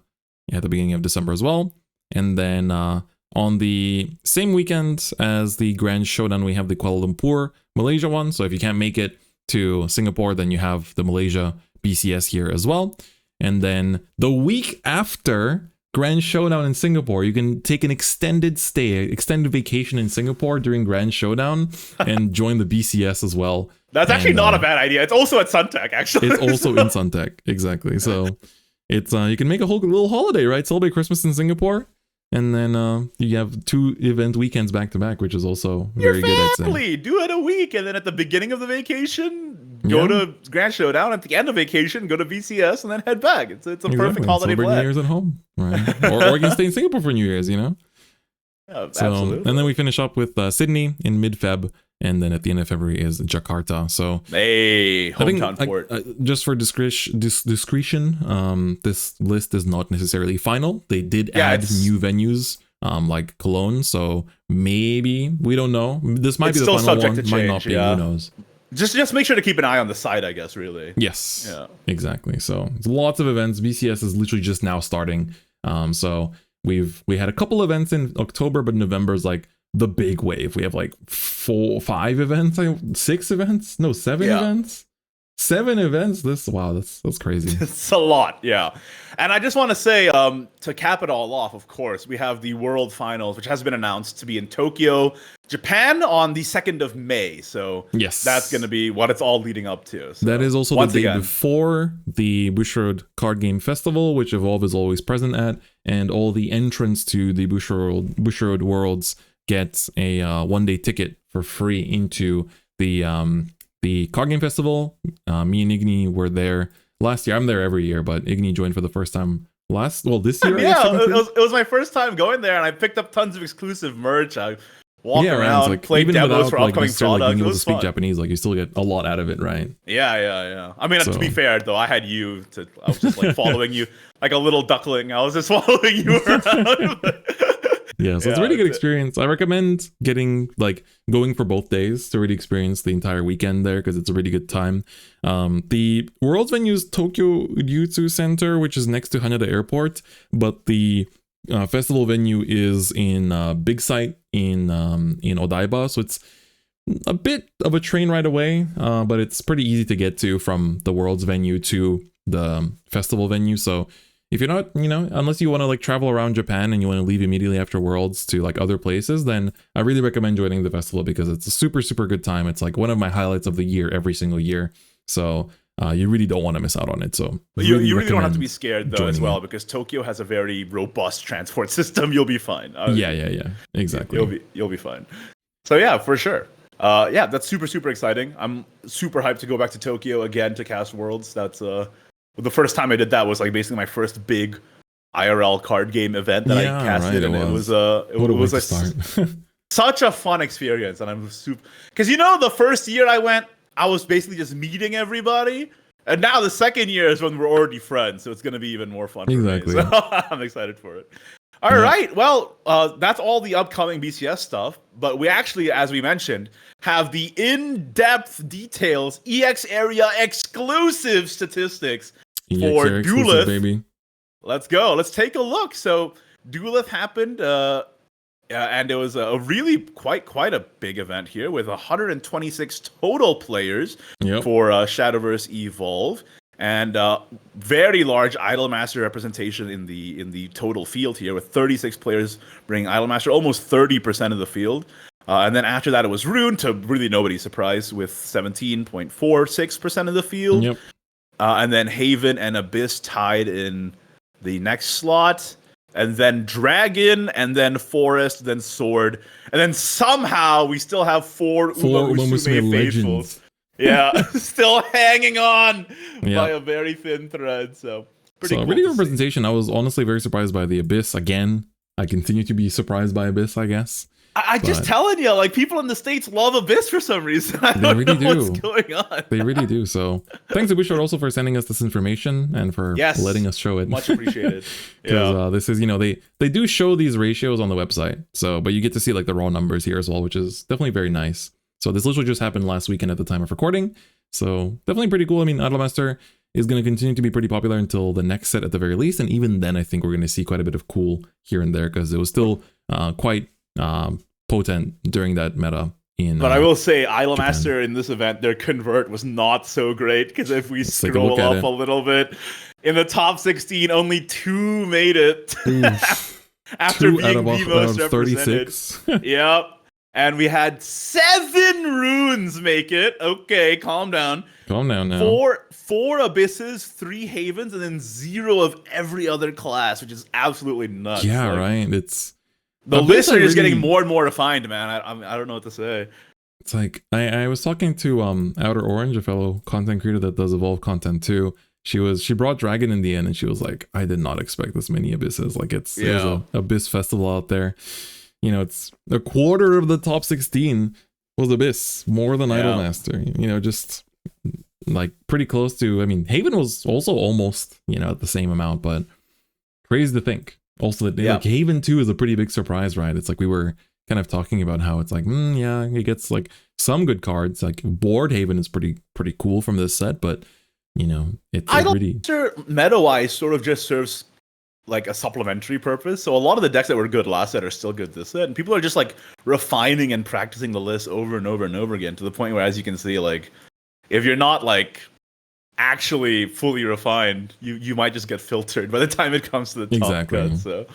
at the beginning of December as well. And then on the same weekend as the Grand Showdown, we have the Kuala Lumpur, Malaysia one. So if you can't make it to Singapore, then you have the Malaysia BCS here as well. And then the week after Grand Showdown in Singapore, you can take an extended vacation in Singapore during Grand Showdown and join the BCS as well. That's actually not a bad idea. It's also at Suntec, actually. It's also in Suntec, exactly. So it's you can make a whole little holiday, right? Celebrate Christmas in Singapore, and then you have 2 event weekends back to back, which is also very good, I'd say. Do it a week, and then at the beginning of the vacation, go to Grand Showdown. At the end of vacation, go to BCS, and then head back. It's a perfect holiday plan. Celebrate New Year's at home, right? or you can stay in Singapore for New Year's, So, absolutely. and then we finish up with Sydney in mid-Feb, and then at the end of February is Jakarta. So, hey, hometown port. Just for discretion, this list is not necessarily final. They did add new venues, like Cologne. So maybe, we don't know. This might be the final one. To change, might not be. Who knows? Just make sure to keep an eye on the site, I guess. Really. Yes. Yeah. Exactly. So it's lots of events. BCS is literally just now starting. So we had a couple events in October, but November is like the big wave. We have like 5 events, 6 events, no 7 events. 7 events. That's crazy. It's a lot, yeah. And I just want to say, to cap it all off, of course, we have the World Finals, which has been announced to be in Tokyo, Japan, on the 2nd of May. So yes, that's going to be what it's all leading up to. So, that is also the day before the Bushiroad Card Game Festival, which Evolve is always present at, and all the entrants to the Bushiroad Worlds get a 1-day ticket for free into the Card Game Festival. Me and Igni were there last year. I'm there every year, but Igni joined for the first time this year. It was my first time going there, and I picked up tons of exclusive merch. I walked around, like, played demos for upcoming products. Being able to speak Japanese, like you still get a lot out of it, right? Yeah. I mean, to be fair though, I was just like following you like a little duckling. I was just following you around. Yeah, so it's a really good experience. I recommend going for both days to really experience the entire weekend there, because it's a really good time. The World's venue is Tokyo Ryutsu Center, which is next to Haneda Airport, but the festival venue is in Big Sight in Odaiba, so it's a bit of a train ride away, but it's pretty easy to get to from the World's venue to the festival venue. So if you're not, unless you want to like travel around Japan and you want to leave immediately after Worlds to like other places, then I really recommend joining the festival, because it's a super, super good time. It's like one of my highlights of the year every single year. So you really don't want to miss out on it. So you really don't have to be scared though as well, because Tokyo has a very robust transport system. You'll be fine. Yeah. Exactly. You'll be fine. So yeah, for sure. That's super, super exciting. I'm super hyped to go back to Tokyo again to cast Worlds. That's the first time I did that was like basically my first big IRL card game event that I casted, and it was such a fun experience. And I'm super, because the first year I went, I was basically just meeting everybody, and now the second year is when we're already friends, so it's going to be even more fun. Exactly. For me. So I'm excited for it. All right. Well, that's all the upcoming BCS stuff. But we actually, as we mentioned, have the in-depth details, EX area exclusive statistics for Duluth. Baby. Let's go. Let's take a look. So Duluth happened, and it was a really quite a big event here with 126 total players for Shadowverse Evolve. And very large Idolmaster representation in the total field here, with 36 players bringing Idolmaster, almost 30% of the field. And then after that, it was Rune, to really nobody's surprise, with 17.46% of the field. Yep. And then Haven and Abyss tied in the next slot. And then Dragon, and then Forest, then Sword. And then somehow we still have 4 Uma Musume faithfuls. Yeah, still hanging on by a very thin thread. So pretty cool. Really good representation. I was honestly very surprised by the Abyss again. I continue to be surprised by Abyss, I guess. I just telling you, like, people in the States love Abyss for some reason. I don't know what's going on. They really do. So thanks to Bushiroad also for sending us this information and for letting us show it. Much appreciated. Because this is, they do show these ratios on the website. So, but you get to see like the raw numbers here as well, which is definitely very nice. So this literally just happened last weekend at the time of recording. So definitely pretty cool. I mean, Idolmaster is going to continue to be pretty popular until the next set at the very least. And even then, I think we're going to see quite a bit of cool here and there, because it was still quite potent during that meta. But I will say, Idolmaster in this event, their convert was not so great, because if we scroll up a little bit, in the top 16, only 2 made it. After being the most represented. 36. Yep. And we had 7 runes make it. Okay, calm down. Calm down now. 4 abysses, 3 havens, and then 0 of every other class, which is absolutely nuts. Yeah, right. It's the lists are just getting more and more refined, man. I don't know what to say. It's like I was talking to Outer Orange, a fellow content creator that does Evolve content too. She brought Dragon in the end, and she was like, I did not expect this many abysses. Like there's a Abyss festival out there. you know, it's a quarter of the top 16 was Abyss, more than Idolmaster. You know, just like pretty close to. I mean, Haven was also almost, you know, at the same amount, but crazy to think. Also, that like Haven 2 is a pretty big surprise, right? It's like we were kind of talking about how it's like, yeah, it gets like some good cards. Like Board Haven is pretty cool from this set, but you know, it's really meta-wise sort of just serves like a supplementary purpose. So a lot of the decks that were good last set are still good this set, and people are just like refining and practicing the list over and over and over again to the point where, as you can see, like if you're not like actually fully refined, you might just get filtered by the time it comes to the top cut. So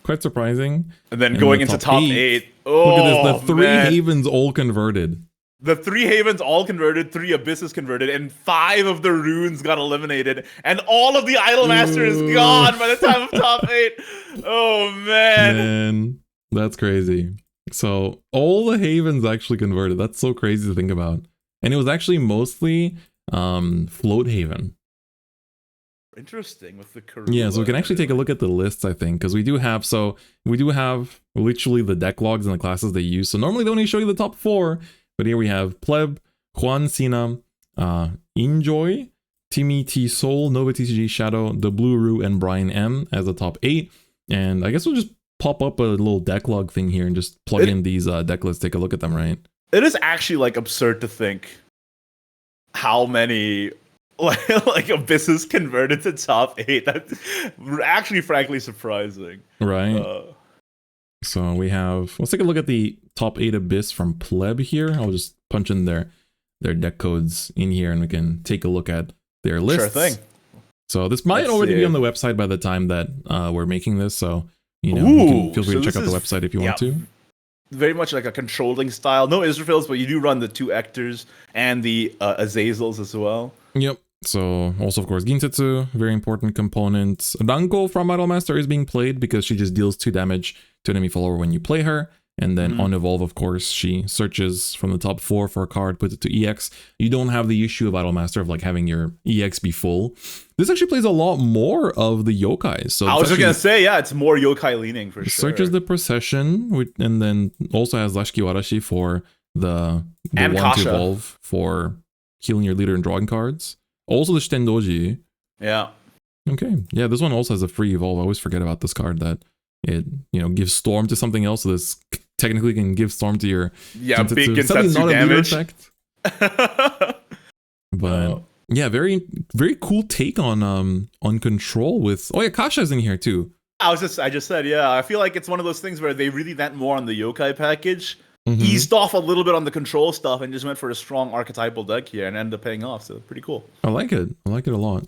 quite surprising. And then going into top 8. Oh, look at this, the 3 Havens all converted. The 3 Havens all converted, 3 Abysses converted, and 5 of the runes got eliminated, and all of the Idolmaster is gone by the time of top 8. Oh, man. That's crazy. So all the Havens actually converted. That's so crazy to think about. And it was actually mostly Float Haven. Interesting with the Karula. Yeah, so we can actually take a look at the lists, I think, because we do have literally the deck logs and the classes they use. So normally they only show you the top 4, but here we have Pleb, Juan Cena, Enjoy, Timmy T Soul, Nova TCG Shadow, The Blue Rue, and Brian M as the top 8. And I guess we'll just pop up a little deck log thing here and just plug in these deck lists, take a look at them, right? It is actually like absurd to think how many like Abysses converted to top 8. That's actually frankly surprising. Right. So we have, let's take a look at the top 8 Abyss from Pleb here. I'll just punch in their deck codes in here and we can take a look at their lists. Sure thing. So this might already be on the website by the time that we're making this. So, you know, you can feel free to check out the website if you want to. Very much like a controlling style. No Israfils, but you do run the 2 Ectors and the Azazels as well. Yep. So also, of course, Gintetsu, very important component. Danko from Idolmaster is being played because she just deals 2 damage to enemy follower when you play her. And then on Evolve, of course, she searches from the top 4 for a card, puts it to EX. You don't have the issue of Idolmaster of like having your EX be full. This actually plays a lot more of the yokais. So I was just going to say, yeah, it's more yokai leaning for sure. Searches the procession, and then also has Lashiki Warashi for the one to evolve for healing your leader and drawing cards. Also the Shitendoji. Yeah. Okay. Yeah, this one also has a free evolve. I always forget about this card that it, you know, gives Storm to something else. So this technically can give Storm to your big Gensetsu not damage. A effect. But yeah, very very cool take on control with Kasha's in here too. I just said, yeah, I feel like it's one of those things where they really went more on the yokai package. Eased off a little bit on the control stuff and just went for a strong archetypal deck here and ended up paying off. So pretty cool. I like it a lot.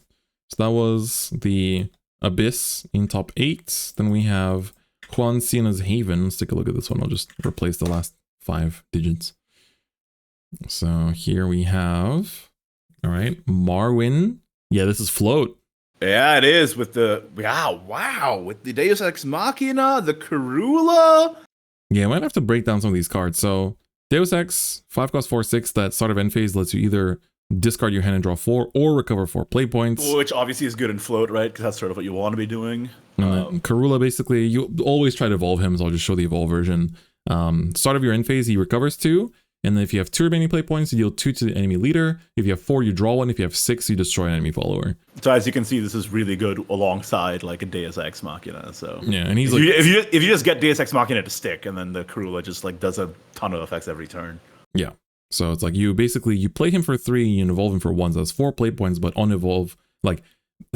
So that was the Abyss in top 8. Then we have Juan Cena's Haven. Let's take a look at this one. I'll just replace the last 5 digits. So here we have, all right, Marwin. Yeah, this is Float. Yeah, it is with the with the Deus Ex Machina, the Karula. Yeah, I might have to break down some of these cards. So Deus Ex 5 cost 4/6 that start of end phase lets you either discard your hand and draw 4 or recover 4 play points. Which obviously is good in Float, right? Because that's sort of what you want to be doing. Karula, basically, you always try to evolve him, so I'll just show the evolve version. Start of your end phase, he recovers 2. And then if you have 2 remaining play points, you deal 2 to the enemy leader. If you have 4, you draw 1. If you have 6, you destroy an enemy follower. So as you can see, this is really good alongside like a Deus Ex Machina. So yeah, and he's if you just get Deus Ex Machina to stick, and then the Karula just like does a ton of effects every turn. Yeah. So it's like you play him for 3 and evolve him for 1. So that's 4 play points, but on evolve, like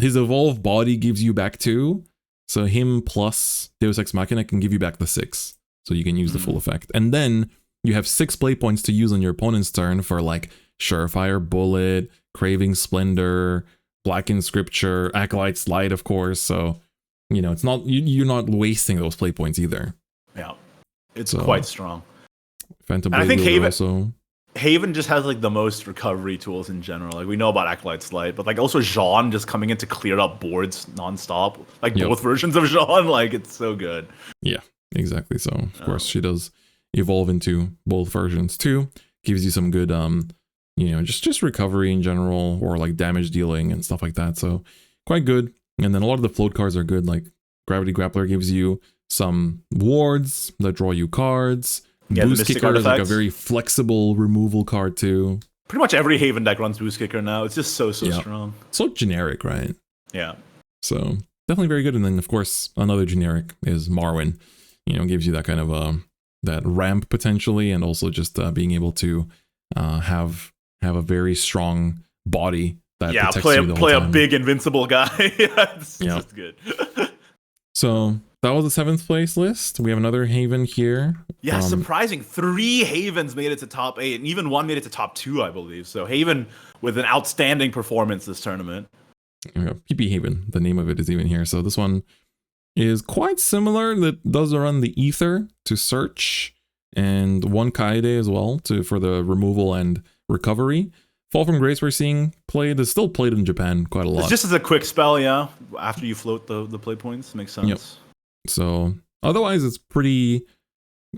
his evolve body gives you back 2. So him plus Deus Ex Machina can give you back the 6. So you can use the full effect. And then you have 6 play points to use on your opponent's turn for like Surefire Bullet, Craving Splendor, Blackened Scripture, Acolyte's Light, of course. So, you know, it's not you're not wasting those play points either. Yeah, it's quite strong. Phantom Blade, I think Haven just has like the most recovery tools in general. Like we know about Acolyte's Light, but like also Jean just coming in to clear up boards nonstop. Like both versions of Jean, like it's so good. Yeah, exactly. So of course she does evolve into both versions too. Gives you some good you know, just recovery in general, or like damage dealing and stuff like that. So quite good. And then a lot of the float cards are good, like Gravity Grappler gives you some wards that draw you cards. Yeah, Boost Kicker is like a very flexible removal card too. Pretty much every Haven deck runs Boost Kicker now. It's just so strong. So generic, right? Yeah. So definitely very good. And then of course another generic is Marwyn. Gives you that kind of that ramp potentially, and also just being able to have a very strong body that protects you the whole play time. A big invincible guy. It's just good. So that was the 7th place list. We have another Haven here. Yeah, surprising. 3 Havens made it to top 8, and even one made it to top 2, I believe. So Haven with an outstanding performance this tournament. PP Haven, the name of it is even here. So this one is quite similar. That does run the Ether to search, and 1 Kaede as well for the removal and recovery. Fall from Grace we're seeing played. It's still played in Japan quite a lot. It's just as a quick spell, yeah. After you float the play points, makes sense. Yep. So otherwise, it's pretty.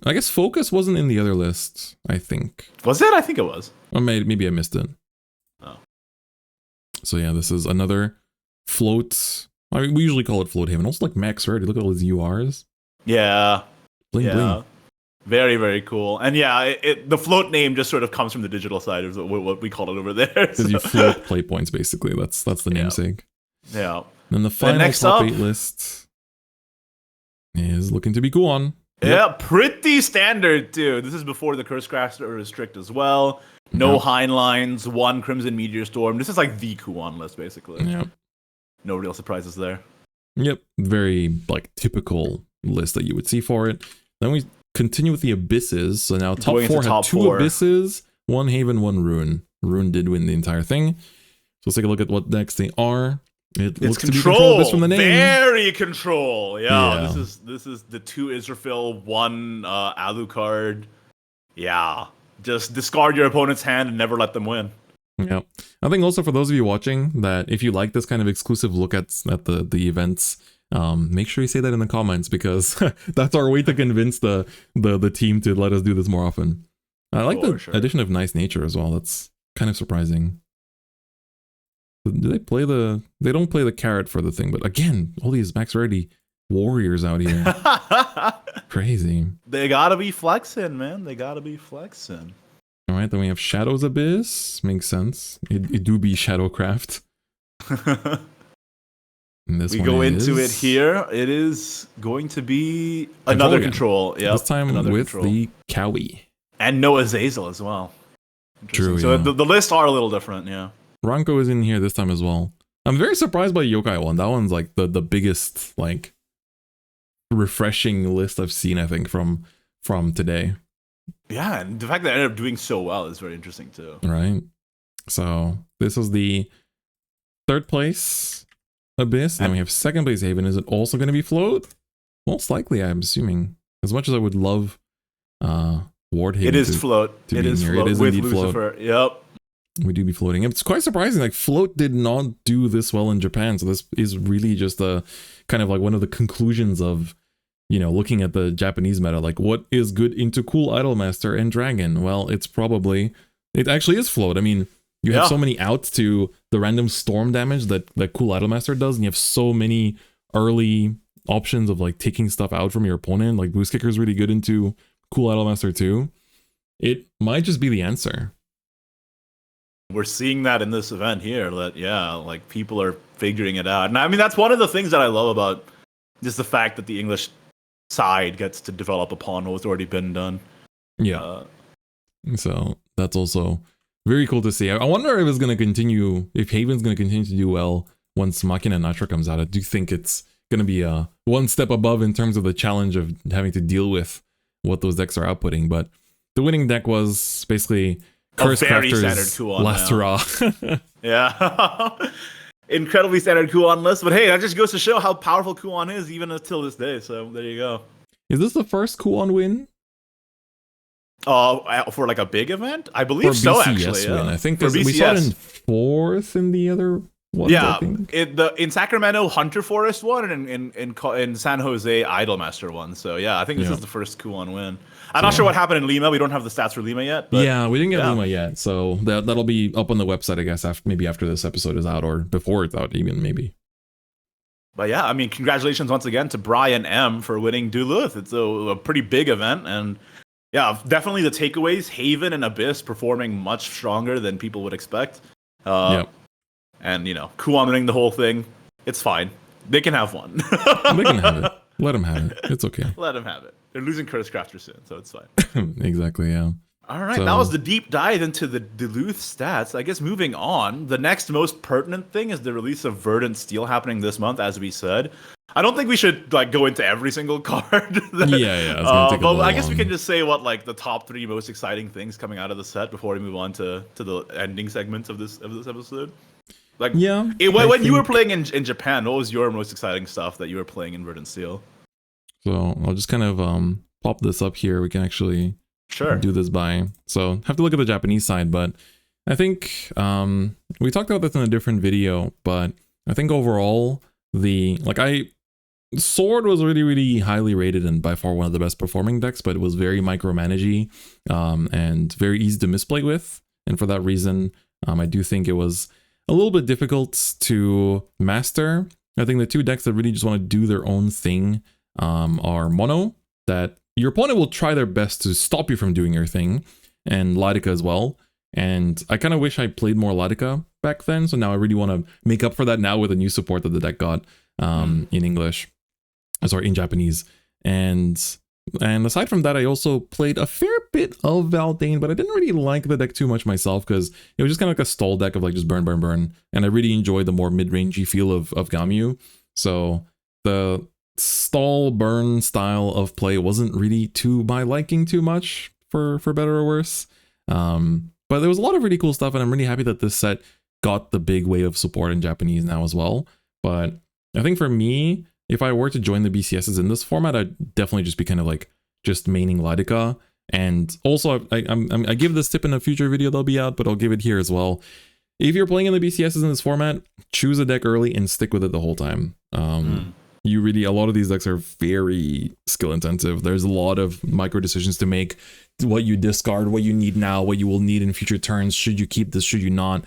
I guess Focus wasn't in the other list. I think. Was it? I think it was. Or maybe I missed it. Oh. So yeah, this is another float. I mean, we usually call it Float Haven. Also, like Max Rarity. Look at all these URs. Yeah. Bling bling. Very, very cool. And yeah, the float name just sort of comes from the digital side of what we call it over there. Because you float play points, basically. That's the namesake. Yeah. Then the final top 8 list is looking to be Kuon. Yeah, pretty standard, too. This is before the Curse Crafter Restrict as well. No Heinleins, 1 Crimson Meteor Storm. This is like the Kuon list, basically. Yeah. No real surprises there. Yep. Very, typical list that you would see for it. Then we continue with the Abysses. So now top 4 have 2 Abysses, 1 Haven, 1 Rune. Rune did win the entire thing. So let's take a look at what decks they are. It's looks to be Control Abyss from the name. Very Control. Yeah. This is the 2 Israfil, 1 Alucard. Yeah. Just discard your opponent's hand and never let them win. Yeah. I think also for those of you watching that if you like this kind of exclusive look at the events, make sure you say that in the comments, because that's our way to convince the team to let us do this more often. I like the addition of Nice Nature as well. That's kind of surprising. Do they play they don't play the carrot for the thing, but again, all these max rarity warriors out here. Crazy. They gotta be flexing, man. They gotta be flexing. All right, then we have Shadow's Abyss. Makes sense. It do be Shadowcraft. We go into it here. It is going to be another control. Yeah, this time with the Cowie. And no Azazel as well. True. So the lists are a little different, yeah. Ranko is in here this time as well. I'm very surprised by Yokai one. That one's like the biggest refreshing list I've seen, I think, from today. Yeah, and the fact that it ended up doing so well is very interesting too. Right. So this was the 3rd place Abyss. Then we have 2nd place Haven. Is it also going to be Float? Most likely, I'm assuming. As much as I would love Ward Haven. It is Float. It is Float with Lucifer. Float. Yep. We do be floating. It's quite surprising. Float did not do this well in Japan. So this is really just a kind of one of the conclusions of, looking at the Japanese meta. What is good into Cool Idolmaster and Dragon? Well, it actually is Float. I mean, you have so many outs to the random storm damage that Cool Idolmaster does, and you have so many early options of taking stuff out from your opponent. Boost Kicker is really good into Cool Idolmaster too. It might just be the answer. We're seeing that in this event here, that people are figuring it out. And I mean, that's one of the things that I love about just the fact that the English side gets to develop upon what's already been done. Yeah. So that's also very cool to see. I wonder if it's going to continue, if Haven's going to continue to do well once Machina Natra comes out. I do think it's going to be one step above in terms of the challenge of having to deal with what those decks are outputting. But the winning deck was basically Curse Crafter's last hurrah. Yeah. Incredibly standard Kuon list. But hey, that just goes to show how powerful Kuon is even until this day. So there you go. Is this the first Kuon win? For a big event? I believe so, BCS actually. Yeah. Win. I think we saw it in 4th in the other one. Yeah, in Sacramento, Hunter Forest won, and in San Jose, Idolmaster won. So yeah, I think this is the first Kuon win. I'm not sure what happened in Lima. We don't have the stats for Lima yet. But yeah, we didn't get Lima yet. So that'll be up on the website, I guess, maybe after this episode is out or before it's out, even maybe. But yeah, I mean, congratulations once again to Brian M for winning Duluth. It's a pretty big event, and yeah, definitely the takeaways: Haven and Abyss performing much stronger than people would expect. And Kuan winning the whole thing. It's fine. They can have one. They can have it. Let them have it. It's okay. Let them have it. They're losing Curtis Crafter soon, so it's fine. Exactly, yeah. All right, that was the deep dive into the Duluth stats. I guess moving on, the next most pertinent thing is the release of Verdant Steel happening this month, as we said. I don't think we should go into every single card. Yeah. But I guess we can just say what the top 3 most exciting things coming out of the set before we move on to the ending segments of this episode. When you were playing in Japan, what was your most exciting stuff that you were playing in Verdant Steel? So I'll just kind of pop this up here. We can actually do this by. So have to look at the Japanese side, but I think we talked about this in a different video, but I think overall Sword was really, really highly rated and by far one of the best performing decks, but it was very micromanagey and very easy to misplay with. And for that reason, I do think it was a little bit difficult to master. I think the 2 decks that really just want to do their own thing are Mono, that your opponent will try their best to stop you from doing your thing, and Latica as well. And I kind of wish I played more Latica back then, so now I really want to make up for that now with the new support that the deck got in Japanese. And aside from that, I also played a fair bit of Valdane, but I didn't really like the deck too much myself because it was just kind of like a stall deck of just burn. And I really enjoyed the more mid-rangey feel of Gamyu. So the stall burn style of play wasn't really to my liking too much, for better or worse. But there was a lot of really cool stuff, and I'm really happy that this set got the big wave of support in Japanese now as well. But I think for me, if I were to join the BCSs in this format, I'd definitely just be kind of just maining Latica. And also, I give this tip in a future video that'll be out, but I'll give it here as well. If you're playing in the BCSs in this format, choose a deck early and stick with it the whole time. A lot of these decks are very skill intensive. There's a lot of micro decisions to make. What you discard, what you need now, what you will need in future turns. Should you keep this? Should you not?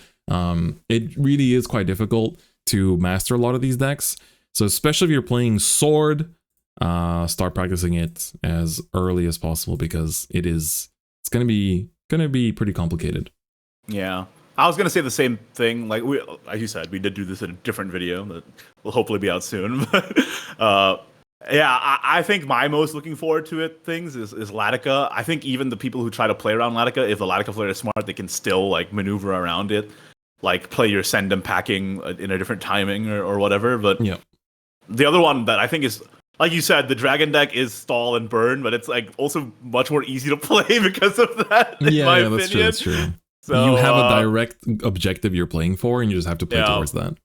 It really is quite difficult to master a lot of these decks. So especially if you're playing Sword, start practicing it as early as possible because it's gonna be pretty complicated. Yeah. I was gonna say the same thing. Like you said, we did do this in a different video that will hopefully be out soon. But I think my most looking forward to it things is Latica. I think even the people who try to play around Latica, if the Latica player is smart, they can still maneuver around it, play your send and packing in a different timing or whatever. But the other one that I think is, like you said, the Dragon deck is stall and burn, but it's also much more easy to play because of that. In my opinion. That's true. So, you have a direct objective you're playing for, and you just have to play towards that.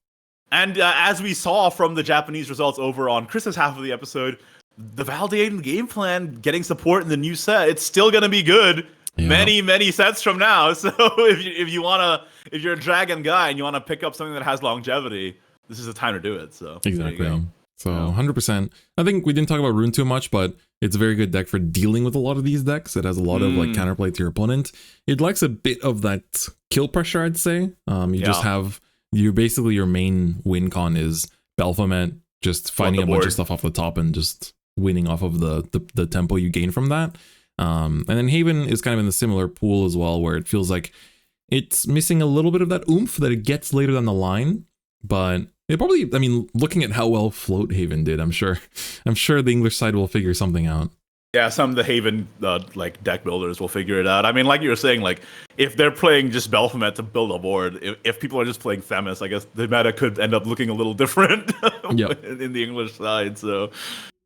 And as we saw from the Japanese results over on Chris's half of the episode, the Valdane game plan getting support in the new set, it's still going to be good many sets from now. So if you're a Dragon guy and you want to pick up something that has longevity, this is the time to do it. So exactly. So 100%. I think we didn't talk about Rune too much, but it's a very good deck for dealing with a lot of these decks. It has a lot of counterplay to your opponent. It likes a bit of that kill pressure, I'd say. Just have basically your main win con is Baphomet, just finding a bunch of stuff off the top and just winning off of the tempo you gain from that. And then Haven is kind of in the similar pool as well, where it feels like it's missing a little bit of that oomph that it gets later down the line, but it probably, looking at how well Float Haven did, I'm sure the English side will figure something out. Yeah, some of the Haven deck builders will figure it out. Like you were saying, if they're playing just Baphomet to build a board, if people are just playing Themis, I guess the meta could end up looking a little different in the English side. So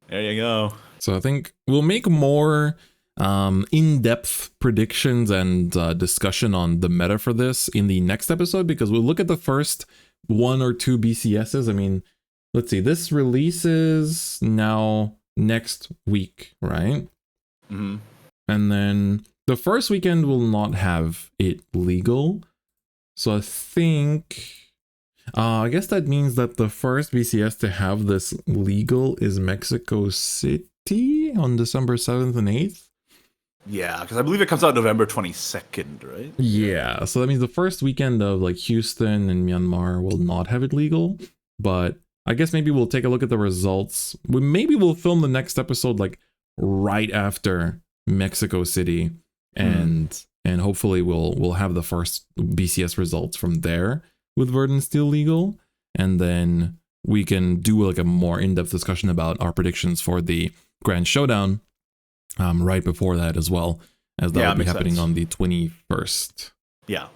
there you go. So I think we'll make more in-depth predictions and discussion on the meta for this in the next episode, because we'll look at the first 1 or 2 BCSs. Let's see, this releases now next week, right? Mm-hmm. And then the first weekend will not have it legal. So I think, I guess that means that the first BCS to have this legal is Mexico City on December 7th and 8th. Yeah, because I believe it comes out November 22nd, right? Yeah, so that means the first weekend of Houston and Myanmar will not have it legal, but I guess maybe we'll take a look at the results. Maybe we'll film the next episode like right after Mexico City, and hopefully we'll have the first BCS results from there with Verdant Steel legal, and then we can do like a more in-depth discussion about our predictions for the Grand Showdown right before that, as well, as that will be happening on the 21st. Yeah,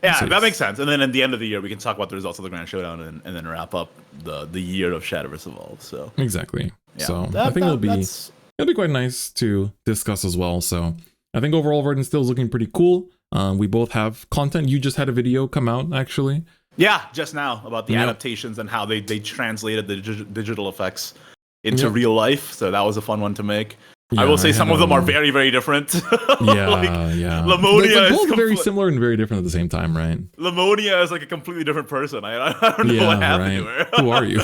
that makes sense. And then at the end of the year, we can talk about the results of the Grand Showdown and then wrap up the year of Shadowverse Evolve. So exactly. Yeah, so I think it'll be quite nice to discuss as well. So I think overall Verdant Steel is looking pretty cool. We both have content. You just had a video come out, actually. Yeah, just now, about the adaptations and how they translated the digital effects into real life. So that was a fun one to make. Yeah, I will say some of them are very, very different. Yeah. Lamonia is both very similar and very different at the same time, right? Lamonia is like a completely different person. I don't know what happened to her. Who are you?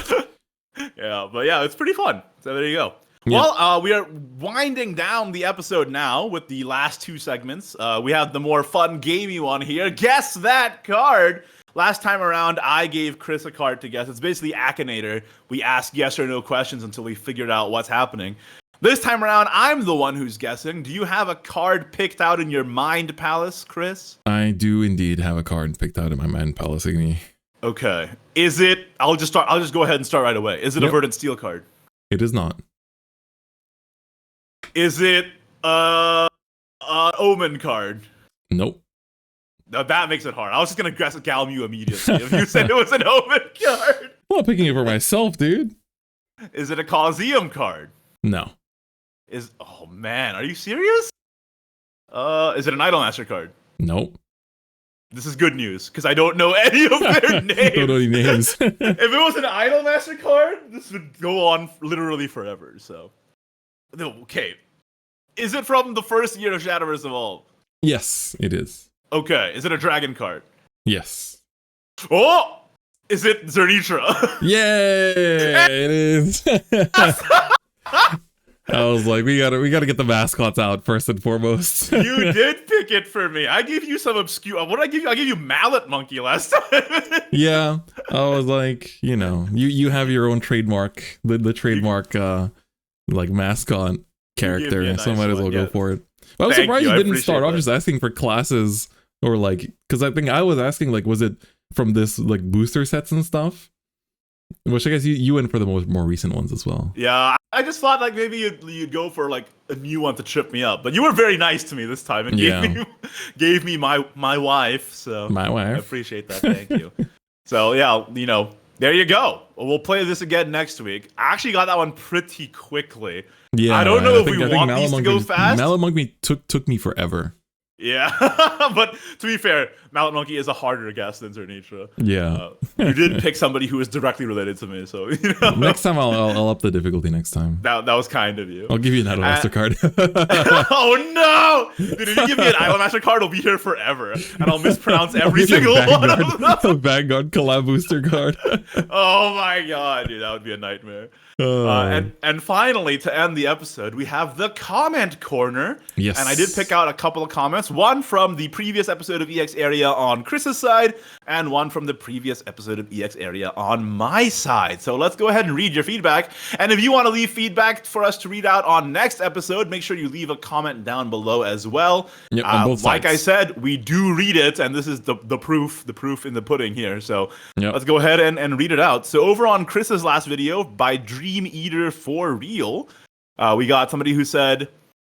But it's pretty fun. So there you go. Yeah. Well, we are winding down the episode now with the last two segments. We have the more fun, gamey one here. Guess that card. Last time around, I gave Chris a card to guess. It's basically Akinator. We ask yes or no questions until we figured out what's happening. This time around, I'm the one who's guessing. Do you have a card picked out in your mind palace, Chris? I do indeed have a card picked out in my mind palace, Igni. Okay. Is it... I'll just go ahead and start right away. Is it a Verdant Steel card? It is not. Is it an Omen card? Nope. Now that makes it hard. I was just going to guess Galmu immediately if you said it was an Omen card. I'm not picking it for myself, dude. Is it a Coliseum card? No. Oh man, are you serious? Is it an Idolmaster card? Nope. This is good news because I don't know any of their names. Don't know any names. If it was an Idolmaster card, this would go on literally forever. So, okay, is it from the first year of Shadowverse Evolve? Yes, it is. Okay, is it a Dragon card? Yes. Oh, is it Zernitra? Yeah, it is. I was like, we gotta get the mascots out first and foremost. You did pick it for me. I gave you some obscure. What did I give you? I gave you Mallet Monkey last time. Yeah, I was like, you have your own trademark, the trademark like mascot character, so I might as well go for it. But I was surprised you didn't start off just asking for classes, or like, because I think I was asking like, was it from this like booster sets and stuff? Which I guess you went for the more recent ones as well. Yeah, I just thought like maybe you'd go for like a new one to trip me up. But you were very nice to me this time and gave me my wife. So my wife. I appreciate that. Thank you. So yeah, there you go. We'll play this again next week. I actually got that one pretty quickly. Yeah, I don't know if we want these to go fast. Mallet Monkey took me forever. Yeah, but to be fair, Mallet Monkey is a harder guess than Zernitra. Yeah, you did pick somebody who is directly related to me, so next time I'll up the difficulty next time. That was kind of you. I'll give you an Idolmaster card. Oh no! Dude, if you give me an Idolmaster card, I'll be here forever, and I'll mispronounce every single one of them. A Vanguard collab booster card. Oh my god, dude, that would be a nightmare. And finally, to end the episode, we have the comment corner. Yes. And I did pick out a couple of comments. One from the previous episode of EX Area on Chris's side, and one from the previous episode of EX Area on my side. So let's go ahead and read your feedback. And if you want to leave feedback for us to read out on next episode, make sure you leave a comment down below as well. Yep, on both sides. Like I said, we do read it, and this is the proof in the pudding here. So let's go ahead and read it out. So over on Chris's last video, by Dream Eater for Real, we got somebody who said,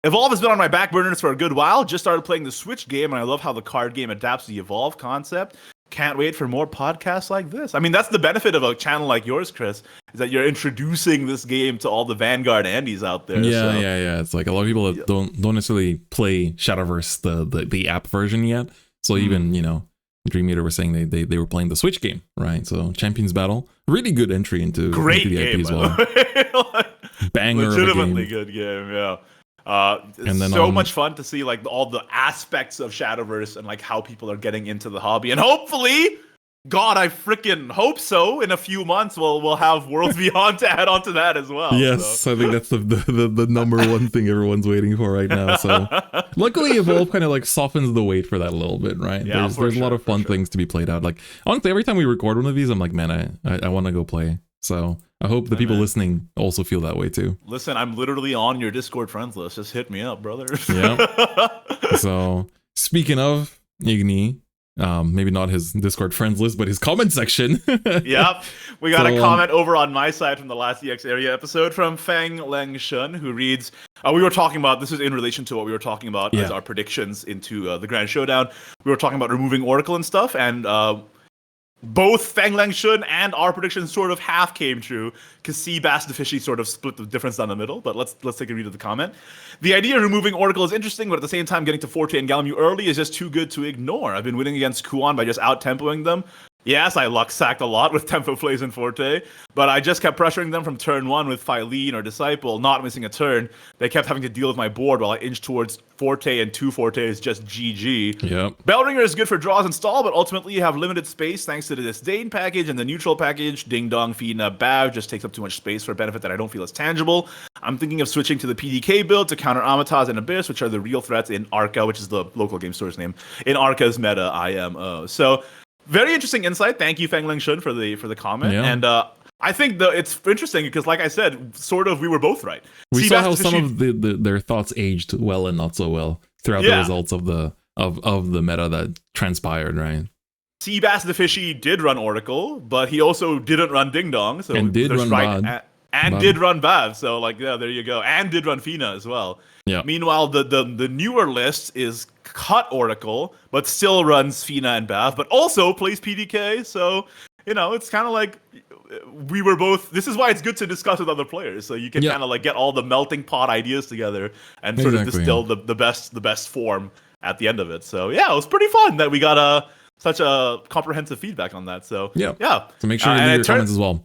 Evolve has been on my back burners for a good while. Just started playing the Switch game, and I love how the card game adapts the Evolve concept. Can't wait for more podcasts like this. I mean, that's the benefit of a channel like yours, Chris, is that you're introducing this game to all the Vanguard Andes out there. Yeah. It's like a lot of people that don't necessarily play Shadowverse, the app version yet. So even, Dream Eater was saying they were playing the Switch game, right? So Champions Battle, really good entry into great the game IP as well. Banger, legitimately good game, yeah. And then so much fun to see like all the aspects of Shadowverse and like how people are getting into the hobby, and hopefully, God, I freaking hope so. In a few months, we'll have Worlds Beyond to add on to that as well. Yes, so. I think that's the number one thing everyone's waiting for right now. So luckily, Evolve kind of like softens the weight for that a little bit, right? Yeah, there's a lot of fun things to be played out. Like honestly, every time we record one of these, I'm like, man, I want to go play So I hope the people listening also feel that way too. Listen, I'm literally on your Discord friends list. Just hit me up, brother. Yeah. So speaking of Igni, maybe not his Discord friends list, but his comment section. Yep. We got a comment over on my side from the last EX area episode from Fang Leng Shun, who reads, we were talking about, this is in relation to what we were talking about as our predictions into the Grand Showdown. We were talking about removing Oracle and stuff, and both Fang Leng Shun and our predictions sort of half came true, because Seabass the Fishy sort of split the difference down the middle. But let's take a read of the comment. The idea of removing Oracle is interesting, but at the same time, getting to Forte and Galamu early is just too good to ignore. I've been winning against Kuan by just out-tempoing them. Yes, I luck-sacked a lot with tempo plays in Forte, but I just kept pressuring them from turn 1 with Phylene or Disciple, not missing a turn. They kept having to deal with my board while I inched towards Forte, and 2 Forte is just GG. Yep. Bellringer is good for draws and stall, but ultimately you have limited space thanks to the Disdain package and the neutral package. Ding Dong, Fina, Bav just takes up too much space for a benefit that I don't feel is tangible. I'm thinking of switching to the PDK build to counter Amataz and Abyss, which are the real threats in Arca, which is the local game store's name, in Arca's meta IMO. So, very interesting insight. Thank you, Fang Leng Shun, for the comment. Yeah. And I think it's interesting because, like I said, sort of we were both right. We saw how some of their thoughts aged well and not so well throughout the results of the meta that transpired, right? Seabass the Fishy did run Oracle, but he also didn't run Ding Dong. So and did run Bad. And did run Bav. So, like, yeah, there you go. And did run Fina as well. Yeah. Meanwhile, the newer list is cut Oracle, but still runs Fina and Bav, but also plays PDK. So, it's kind of like we were both. This is why it's good to discuss with other players, so you can kind of like get all the melting pot ideas together and sort of distill the best form at the end of it. So yeah, it was pretty fun that we got such a comprehensive feedback on that. So yeah. So make sure you leave your comments as well.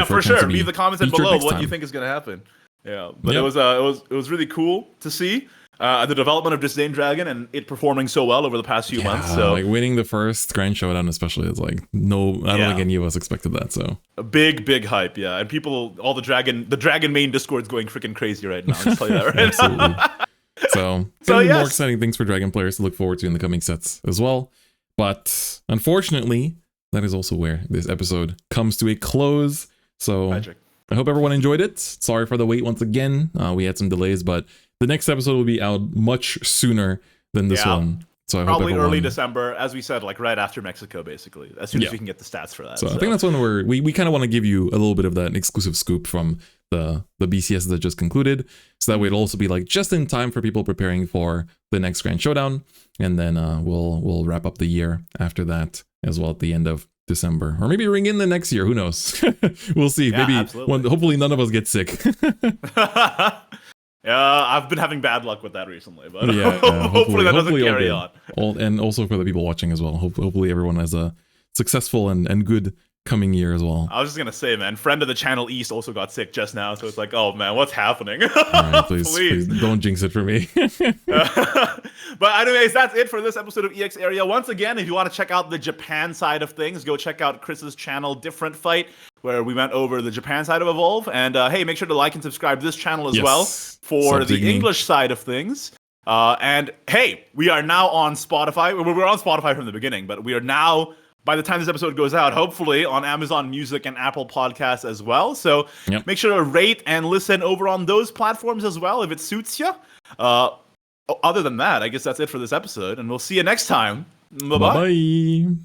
For sure. Leave the comments below what you think is going to happen. Yeah, but it was really cool to see the development of Disdain Dragon and it performing so well over the past few months. So like winning the first Grand Showdown, especially, is like I don't think any of us expected that. So a big hype, and people, all the Dragon main Discord's going freaking crazy right now. I'll just tell you that right Absolutely. Now. So more exciting things for Dragon players to look forward to in the coming sets as well. But unfortunately, that is also where this episode comes to a close. So Magic. I hope everyone enjoyed it. Sorry for the wait once again. We had some delays, but the next episode will be out much sooner than this one. So I probably hope early December, as we said, like right after Mexico, basically, as soon as we can get the stats for that. So I think that's when we kind of want to give you a little bit of that exclusive scoop from the BCS that just concluded. So that way it'll also be like just in time for people preparing for the next Grand Showdown. And then we'll wrap up the year after that as well at the end of December, or maybe ring in the next year. Who knows? We'll see. Maybe hopefully none of us get sick. I've been having bad luck with that recently, but hopefully that doesn't carry on. And also for the people watching as well. Hopefully everyone has a successful and good coming year as well. I was just gonna say, man, friend of the channel East also got sick just now, so it's like, oh man, what's happening? Right, please don't jinx it for me. But anyways, that's it for this episode of EX Area. Once again, if you want to check out the Japan side of things, go check out Chris's channel, Different Fight, where we went over the Japan side of Evolve. And hey, make sure to like and subscribe to this channel as well for the English side of things. And hey, we are now on Spotify. We were on Spotify from the beginning, but we are now, by the time this episode goes out, hopefully on Amazon Music and Apple Podcasts as well. So make sure to rate and listen over on those platforms as well if it suits you. Other than that, I guess that's it for this episode, and we'll see you next time. Bye-bye. Bye-bye.